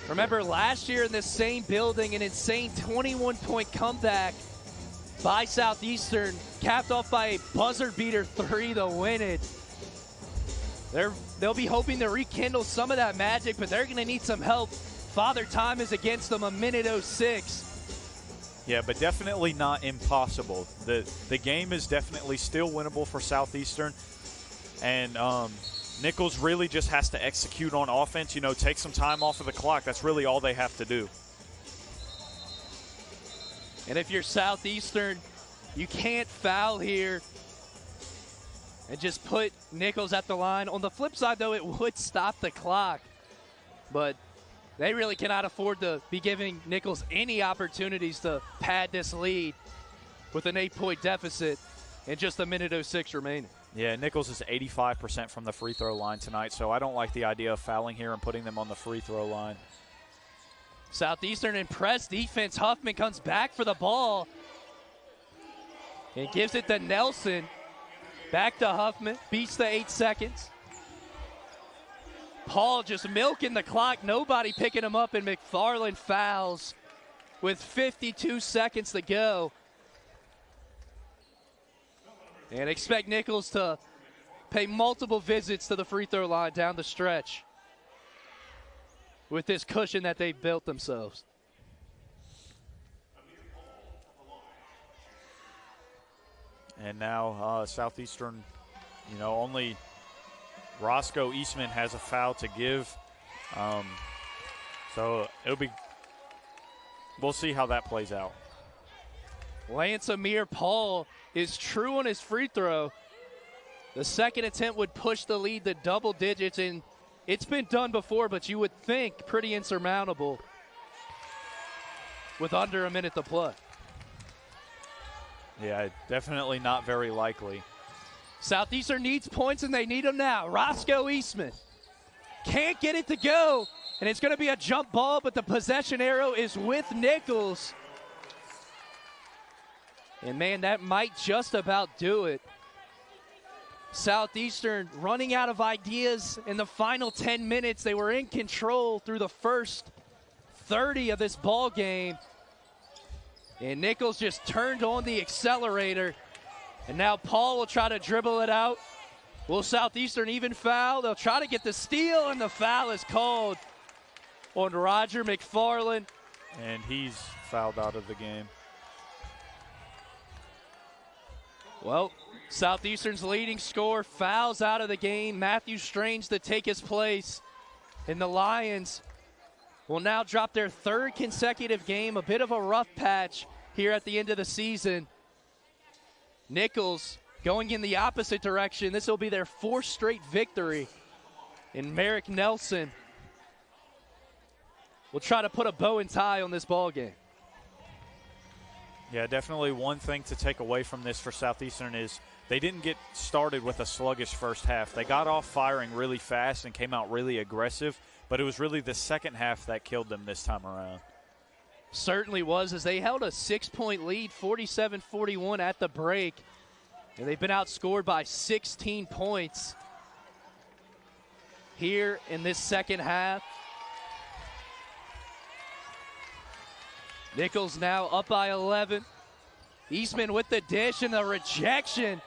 Remember last year in this same building, an insane 21-point comeback by Southeastern, capped off by a buzzer beater 3 to win it. They'll be hoping to rekindle some of that magic, but they're going to need some help. Father Time is against them, 1:06. Yeah, but definitely not impossible. The game is definitely still winnable for Southeastern, and Nicholls really just has to execute on offense. You know, take some time off of the clock. That's really all they have to do. And if you're Southeastern, you can't foul here and just put Nicholls at the line. On the flip side, though, it would stop the clock. But they really cannot afford to be giving Nicholls any opportunities to pad this lead with an 8-point deficit and just 1:06 remaining. Yeah, Nicholls is 85% from the free throw line tonight, so I don't like the idea of fouling here and putting them on the free throw line. Southeastern in press defense. Huffman comes back for the ball and gives it to Nelson. Back to Huffman, beats the 8 seconds. Paul just milking the clock, nobody picking him up, and McFarland fouls with 52 seconds to go. And expect Nicholls to pay multiple visits to the free throw line down the stretch with this cushion that they've built themselves. And now Southeastern, you know, only Roscoe Eastman has a foul to give. So we'll see how that plays out. Lance Amir Paul is true on his free throw. The second attempt would push the lead to double digits, and it's been done before, but you would think pretty insurmountable with under a minute to play. Yeah, definitely not very likely. Southeastern needs points, and they need them now. Roscoe Eastman can't get it to go, and it's going to be a jump ball, but the possession arrow is with Nicholls. And, man, that might just about do it. Southeastern running out of ideas in the final 10 minutes. They were in control through the first 30 of this ball game. And Nicholls just turned on the accelerator. And now Paul will try to dribble it out. Will Southeastern even foul? They'll try to get the steal, and the foul is called on Roger McFarland. And he's fouled out of the game. Well, Southeastern's leading scorer fouls out of the game. Matthew Strange to take his place. And the Lions will now drop their 3rd consecutive game. A bit of a rough patch here at the end of the season. Nicholls going in the opposite direction. This will be their 4th straight victory. And Merrick Nelson will try to put a bow and tie on this ball game. Yeah, definitely one thing to take away from this for Southeastern is they didn't get started with a sluggish first half. They got off firing really fast and came out really aggressive, but it was really the second half that killed them this time around. Certainly was, as they held a 6-point lead, 47-41 at the break. And they've been outscored by 16 points here in this second half. Nicholls now up by 11. Eastman with the dish and the rejection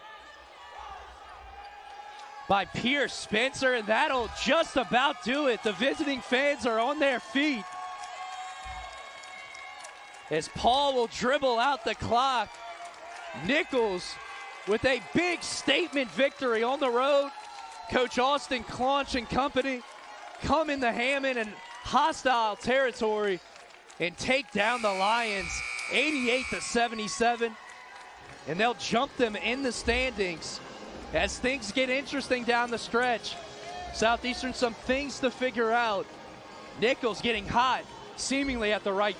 by Pierce Spencer, and that'll just about do it. The visiting fans are on their feet as Paul will dribble out the clock. Nicholls with a big statement victory on the road. Coach Austin Claunch and company come in the Hammond and hostile territory and take down the Lions 88-77. And they'll jump them in the standings as things get interesting down the stretch. Southeastern some things to figure out. Nicholls getting hot seemingly at the right time.